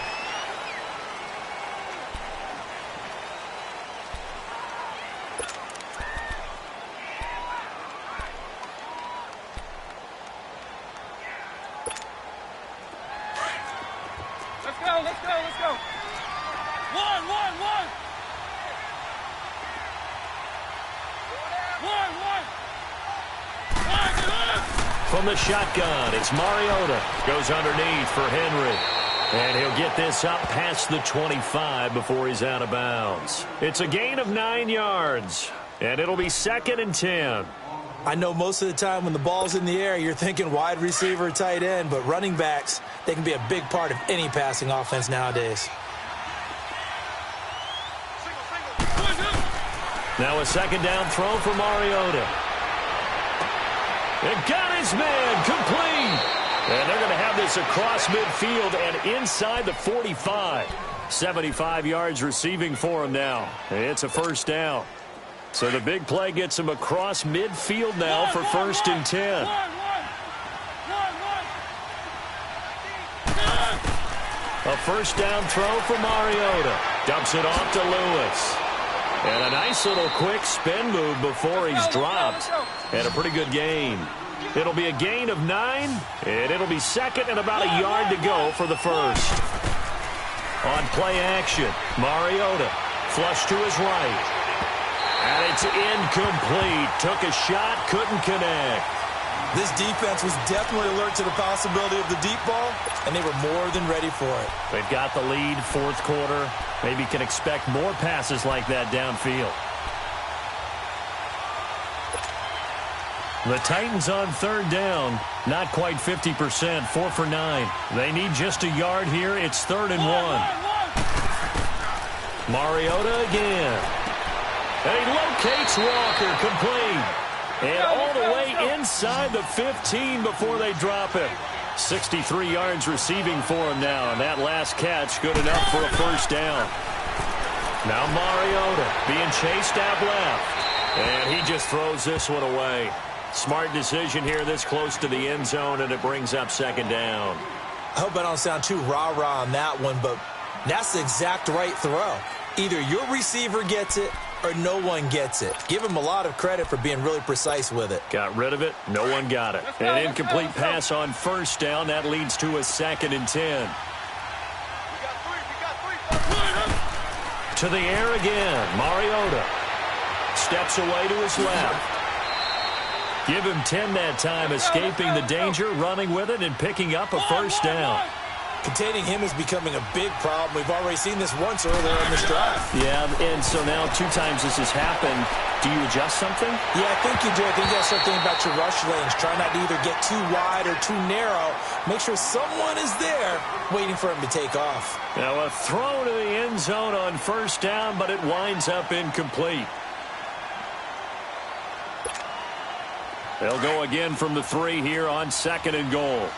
Let's go. One. From the shotgun, it's Mariota. Goes underneath for Henry. And he'll get this up past the 25 before he's out of bounds. It's a gain of 9 yards, and it'll be 2nd and 10. I know most of the time when the ball's in the air, you're thinking wide receiver, tight end, but running backs, they can be a big part of any passing offense nowadays. Now a second down throw for Mariota. And got his man complete. And they're going to have this across midfield and inside the 45. 75 yards receiving for him now. It's a first down. So the big play gets him across midfield now for 1st and 10. A first down throw for Mariota. Dumps it off to Lewis. And a nice little quick spin move before he's dropped. And a pretty good gain. It'll be a gain of 9, and it'll be 2nd and about a yard to go for the first. On play action, Mariota flush to his right. And it's incomplete. Took a shot, couldn't connect. This defense was definitely alert to the possibility of the deep ball, and they were more than ready for it. They've got the lead, fourth quarter. Maybe can expect more passes like that downfield. The Titans on 3rd down. Not quite 50%, 4 for 9. They need just a yard here. It's 3rd and 1. Mariota again. And he locates Walker, complete. And all the way inside the 15 before they drop it. 63 yards receiving for him now. And that last catch good enough for a first down. Now Mariota being chased out left. And he just throws this one away. Smart decision here this close to the end zone, and it brings up 2nd down. I hope I don't sound too rah-rah on that one, but that's the exact right throw. Either your receiver gets it or no one gets it. Give him a lot of credit for being really precise with it. Got rid of it. No one got it. An incomplete pass on first down. That leads to a 2nd and 10. To the air again. Mariota steps away to his left. Give him 10 that time, escaping the danger, running with it, and picking up a first down. Containing him is becoming a big problem. We've already seen this once earlier in this drive. Yeah, and so now 2 times this has happened. Do you adjust something? Yeah, I think you do. I think you got to start thinking about your rush lanes. Try not to either get too wide or too narrow. Make sure someone is there waiting for him to take off. Now a throw to the end zone on first down, but it winds up incomplete. They'll go again from the 3 here on 2nd and goal.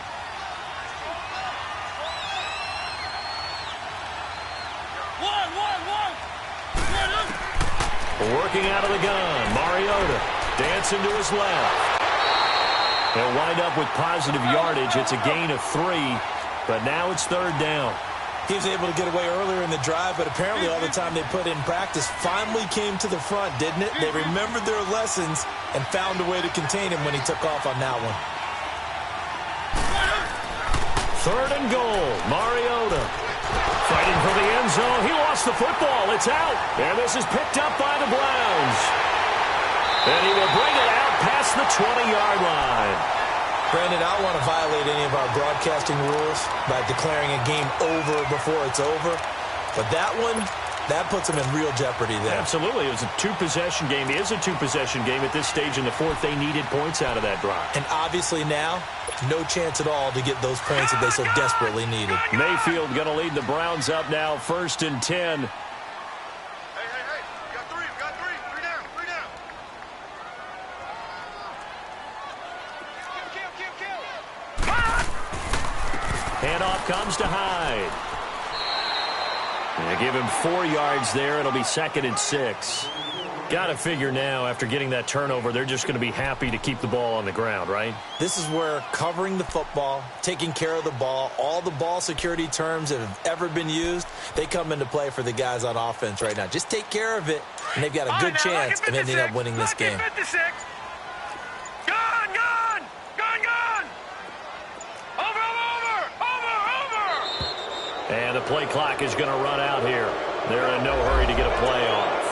Working out of the gun, Mariota dancing to his left. He'll wind up with positive yardage. It's a gain of 3, but now it's 3rd down. He was able to get away earlier in the drive, but apparently all the time they put in practice finally came to the front, didn't it? They remembered their lessons and found a way to contain him when he took off on that one. 3rd and goal, Mariota. Fighting for the end zone. He lost the football. It's out. And this is picked up by the Browns. And he will bring it out past the 20-yard line. Brandon, I don't want to violate any of our broadcasting rules by declaring a game over before it's over. But that one, That puts them in real jeopardy there. Absolutely. It was a two-possession game. It is a two-possession game at this stage in the fourth. They needed points out of that drive. And obviously now, no chance at all to get those points that they so desperately needed. Mayfield going to lead the Browns up now, 1st and 10. Hey, we got three. Three down. Kill. Handoff comes to Hyde. They give him 4 yards there. It'll be 2nd and 6. Got to figure now, after getting that turnover, they're just going to be happy to keep the ball on the ground, right? This is where covering the football, taking care of the ball, all the ball security terms that have ever been used, they come into play for the guys on offense right now. Just take care of it, and they've got a good chance of ending up winning this game. 56. Gone. Over. And the play clock is going to run out here. They're in no hurry to get a play off.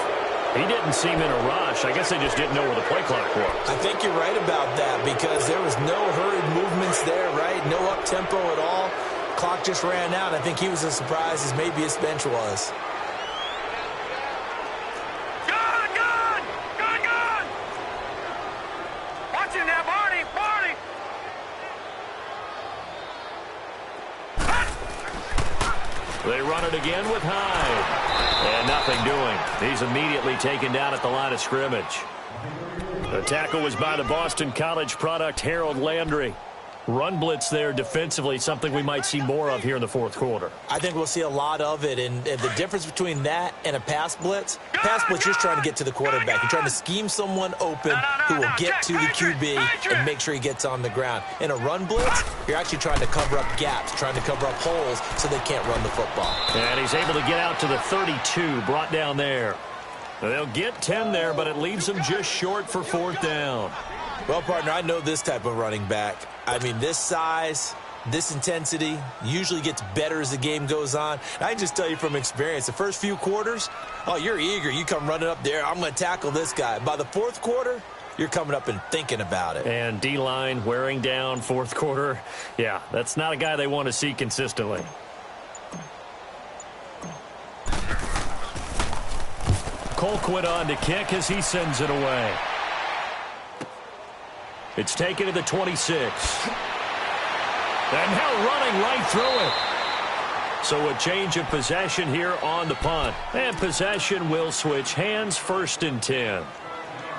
He didn't seem in a rush. I guess they just didn't know where the play clock was. I think you're right about that because there was no hurried movements there, right? No up-tempo at all. Clock just ran out. I think he was as surprised as maybe his bench was. Gone. Watch him now, Barney. They run it again with Hyde. And nothing doing. He's immediately taken down at the line of scrimmage. The tackle was by the Boston College product, Harold Landry. Run blitz there defensively, something we might see more of here in the fourth quarter. I think we'll see a lot of it, and the difference between that and a pass blitz, you're trying to get to the quarterback. You're trying to scheme someone open who will get to the QB and make sure he gets on the ground. In a run blitz, you're actually trying to cover up gaps, trying to cover up holes so they can't run the football. And he's able to get out to the 32, brought down there. They'll get 10 there, but it leaves them just short for 4th down. Well, partner, I know this type of running back. I mean, this size, this intensity usually gets better as the game goes on. And I can just tell you from experience, the first few quarters, oh, you're eager. You come running up there, I'm going to tackle this guy. By the fourth quarter, you're coming up and thinking about it. And D-line wearing down fourth quarter. Yeah, that's not a guy they want to see consistently. Colquitt on to kick as he sends it away. It's taken to the 26. And now running right through it. So a change of possession here on the punt. And possession will switch hands, 1st and 10.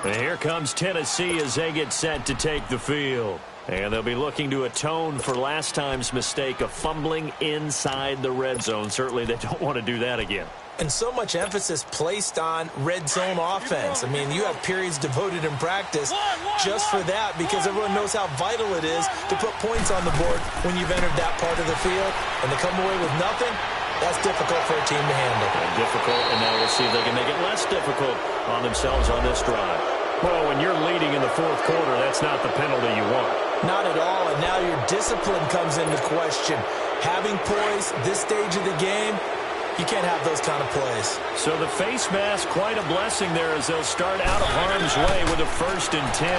And here comes Tennessee as they get set to take the field. And they'll be looking to atone for last time's mistake of fumbling inside the red zone. Certainly they don't want to do that again. And so much emphasis placed on red zone offense. I mean, you have periods devoted in practice just for that because everyone knows how vital it is to put points on the board when you've entered that part of the field. And to come away with nothing, that's difficult for a team to handle. And difficult, and now we'll see if they can make it less difficult on themselves on this drive. Well, when you're leading in the fourth quarter, that's not the penalty you want. Not at all, and now your discipline comes into question. Having poise this stage of the game, you can't have those kind of plays. So the face mask, quite a blessing there as they'll start out of harm's way with a 1st and 10.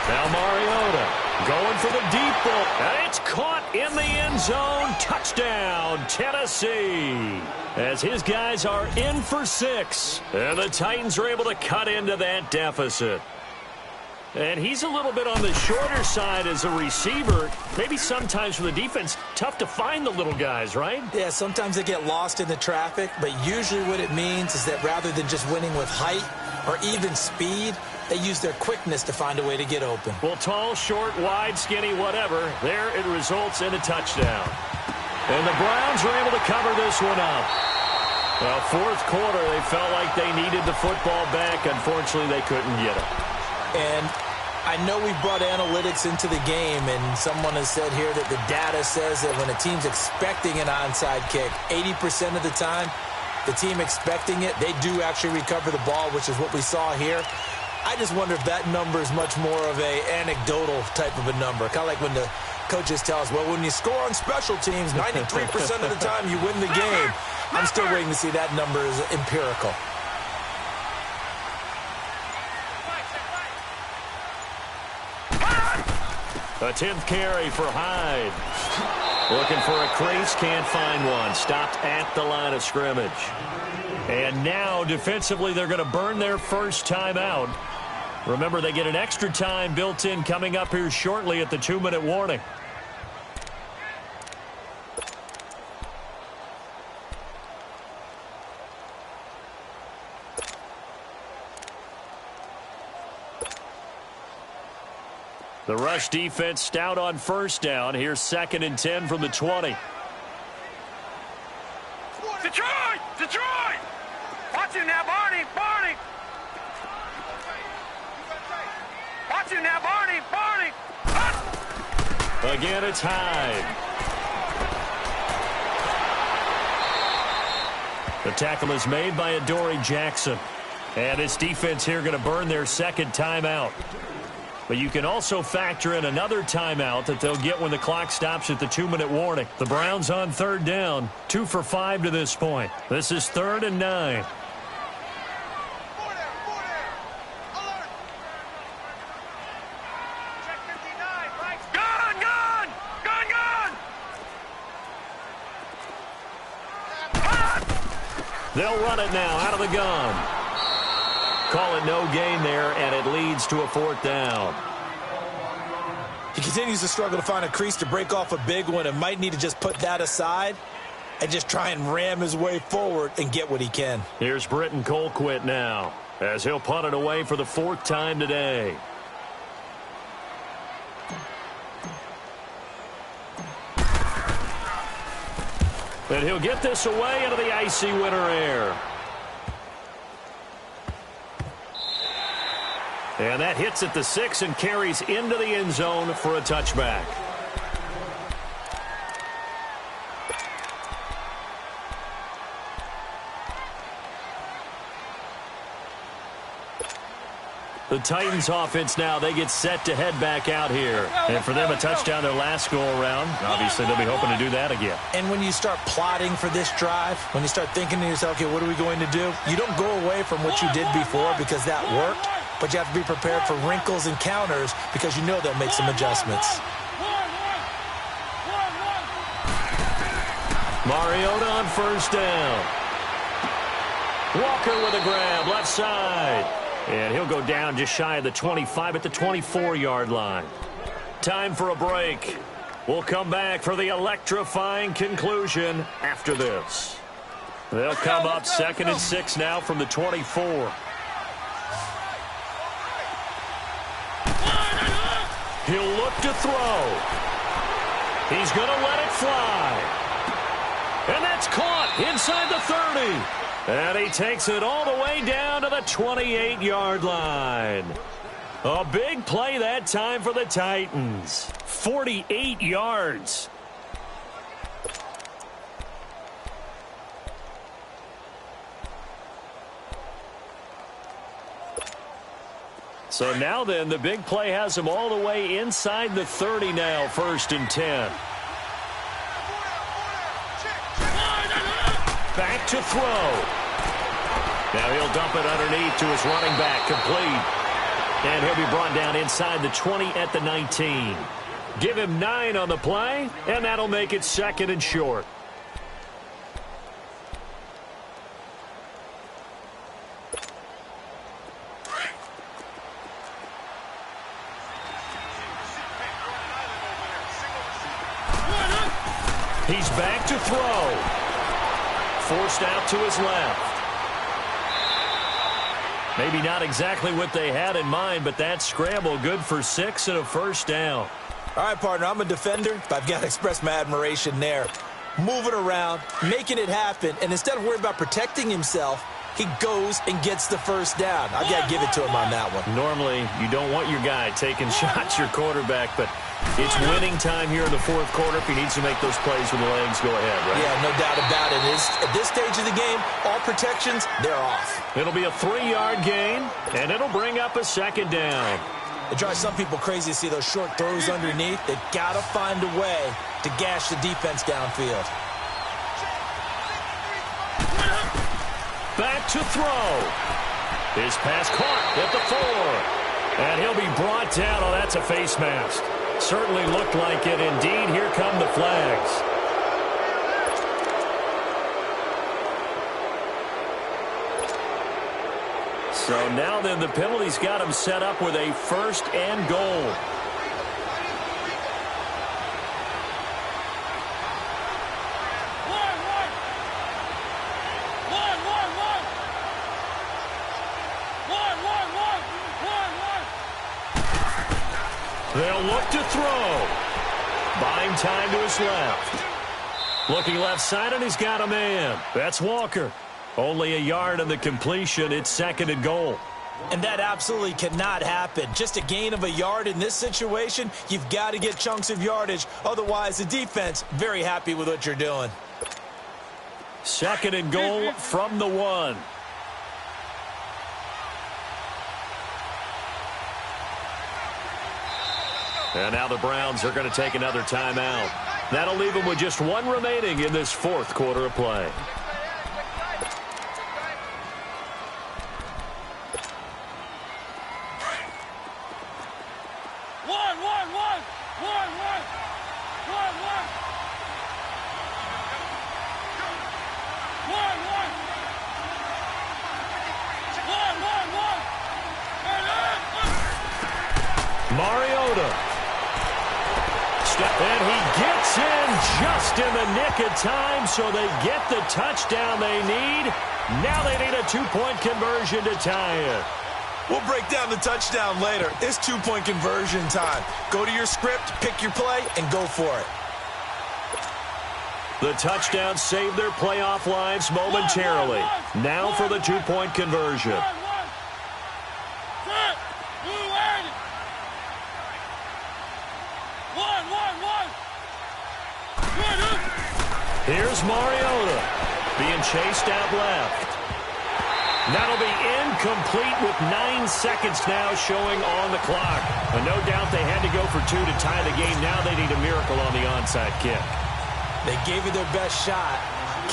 Now Mariota going for the deep ball. And it's caught in the end zone. Touchdown, Tennessee. As his guys are in for 6. And the Titans are able to cut into that deficit. And he's a little bit on the shorter side as a receiver. Maybe sometimes for the defense, tough to find the little guys, right? Yeah, sometimes they get lost in the traffic, but usually what it means is that rather than just winning with height or even speed, they use their quickness to find a way to get open. Well, tall, short, wide, skinny, whatever, there it results in a touchdown. And the Browns are able to cover this one up. Well, fourth quarter, they felt like they needed the football back. Unfortunately, they couldn't get it. And I know we've brought analytics into the game, and someone has said here that the data says that when a team's expecting an onside kick, 80% of the time, the team expecting it, they do actually recover the ball, which is what we saw here. I just wonder if that number is much more of a anecdotal type of a number. Kind of like when the coaches tell us, well, when you score on special teams, 93% of the time you win the game. I'm still waiting to see that number is empirical. A 10th carry for Hyde. Looking for a crease, can't find one. Stopped at the line of scrimmage. And now, defensively, they're going to burn their first timeout. Remember, they get an extra time built in coming up here shortly at the 2-minute warning. The rush defense stout on first down. Here's 2nd and 10 from the 20. Detroit! Detroit! Watch him now, Barney! Barney! Watch him now, Barney! Barney! Again, it's Hyde. The tackle is made by Adoree Jackson. And this defense here going to burn their second timeout. But you can also factor in another timeout that they'll get when the clock stops at the 2-minute warning. The Browns on 3rd down, 2 for 5 to this point. This is 3rd and 9. Gun! Gun! Gun! Gun! They'll run it now out of the gun. Call it no gain there, and it leads to a 4th down. He continues to struggle to find a crease to break off a big one and might need to just put that aside and just try and ram his way forward and get what he can. Here's Britton Colquitt now as he'll punt it away for the 4th time today. And he'll get this away into the icy winter air. And that hits at the 6 and carries into the end zone for a touchback. The Titans offense now, they get set to head back out here. And for them, a touchdown their last go-around. Obviously, they'll be hoping to do that again. And when you start plotting for this drive, when you start thinking to yourself, okay, what are we going to do? You don't go away from what you did before because that worked, but you have to be prepared for wrinkles and counters because you know they'll make some adjustments. Mariota on first down. Walker with a grab, left side. And he'll go down just shy of the 25 at the 24-yard line. Time for a break. We'll come back for the electrifying conclusion after this. They'll come up 2nd and 6 now from the 24. He'll look to throw. He's going to let it fly. And that's caught inside the 30. And he takes it all the way down to the 28-yard line. A big play that time for the Titans. 48 yards. So now then, the big play has him all the way inside the 30 now, 1st and 10. Back to throw. Now he'll dump it underneath to his running back, complete. And he'll be brought down inside the 20 at the 19. Give him 9 on the play, and that'll make it 2nd and short. He's back to throw. Forced out to his left. Maybe not exactly what they had in mind, but that scramble good for 6 and a 1st down. All right, partner, I'm a defender, but I've got to express my admiration there. Moving around, making it happen, and instead of worrying about protecting himself, he goes and gets the 1st down. I've got to give it to him on that one. Normally, you don't want your guy taking shots, your quarterback, but it's winning time here in the 4th quarter. If he needs to make those plays with the legs, go ahead, right? Yeah, no doubt about it. At this stage of the game, all protections, they're off. It'll be a 3-yard gain, and it'll bring up a 2nd down. It drives some people crazy to see those short throws underneath. They've got to find a way to gash the defense downfield. Back to throw. His pass caught at the 4. And he'll be brought down. Oh, that's a face mask. Certainly looked like it. Indeed, here come the flags. So now then, the penalty's got him set up with a first and goal. They'll look to throw. Buying time to his left. Looking left side, and he's got a man. That's Walker. Only a yard on the completion. It's second and goal. And that absolutely cannot happen. Just a gain of a yard in this situation, you've got to get chunks of yardage. Otherwise, the defense, very happy with what you're doing. Second and goal from the 1. And now the Browns are going to take another timeout. That'll leave them with just one remaining in this fourth quarter of play. Mariota. And he gets in just in the nick of time, so they get the touchdown they need. Now they need a two-point conversion to tie it. We'll break down the touchdown later. It's two-point conversion time. Go to your script, pick your play, and go for it. The touchdown saved their playoff lives momentarily. Now for the two-point conversion. Here's Mariota being chased out left. That'll be incomplete with 9 seconds now showing on the clock. And no doubt they had to go for 2 to tie the game. Now they need a miracle on the onside kick. They gave it their best shot.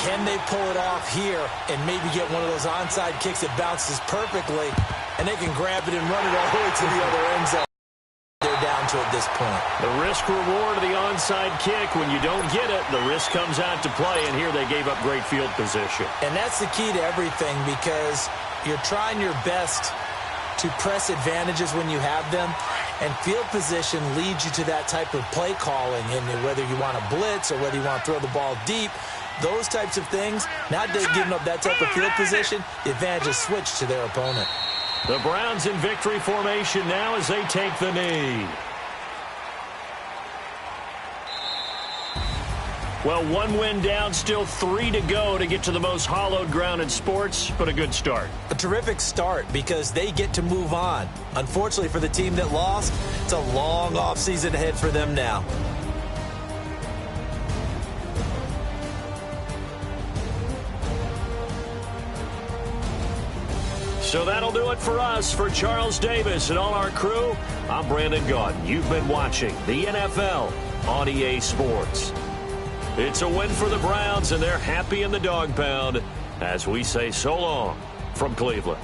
Can they pull it off here and maybe get one of those onside kicks that bounces perfectly, and they can grab it and run it all the way to the other end zone? They're down to at this point. The risk-reward of the onside kick, when you don't get it, the risk comes out to play, and here they gave up great field position. And that's the key to everything, because you're trying your best to press advantages when you have them, and field position leads you to that type of play calling, and whether you want to blitz or whether you want to throw the ball deep, those types of things, now they've given up that type of field position, the advantage is switched to their opponent. The Browns in victory formation now as they take the knee. Well, 1 win down, still 3 to go to get to the most hallowed ground in sports, but a good start. A terrific start because they get to move on. Unfortunately for the team that lost, it's a long offseason ahead for them now. So that'll do it for us. For Charles Davis and all our crew, I'm Brandon Gaudin. You've been watching the NFL on EA Sports. It's a win for the Browns, and they're happy in the dog pound as we say so long from Cleveland.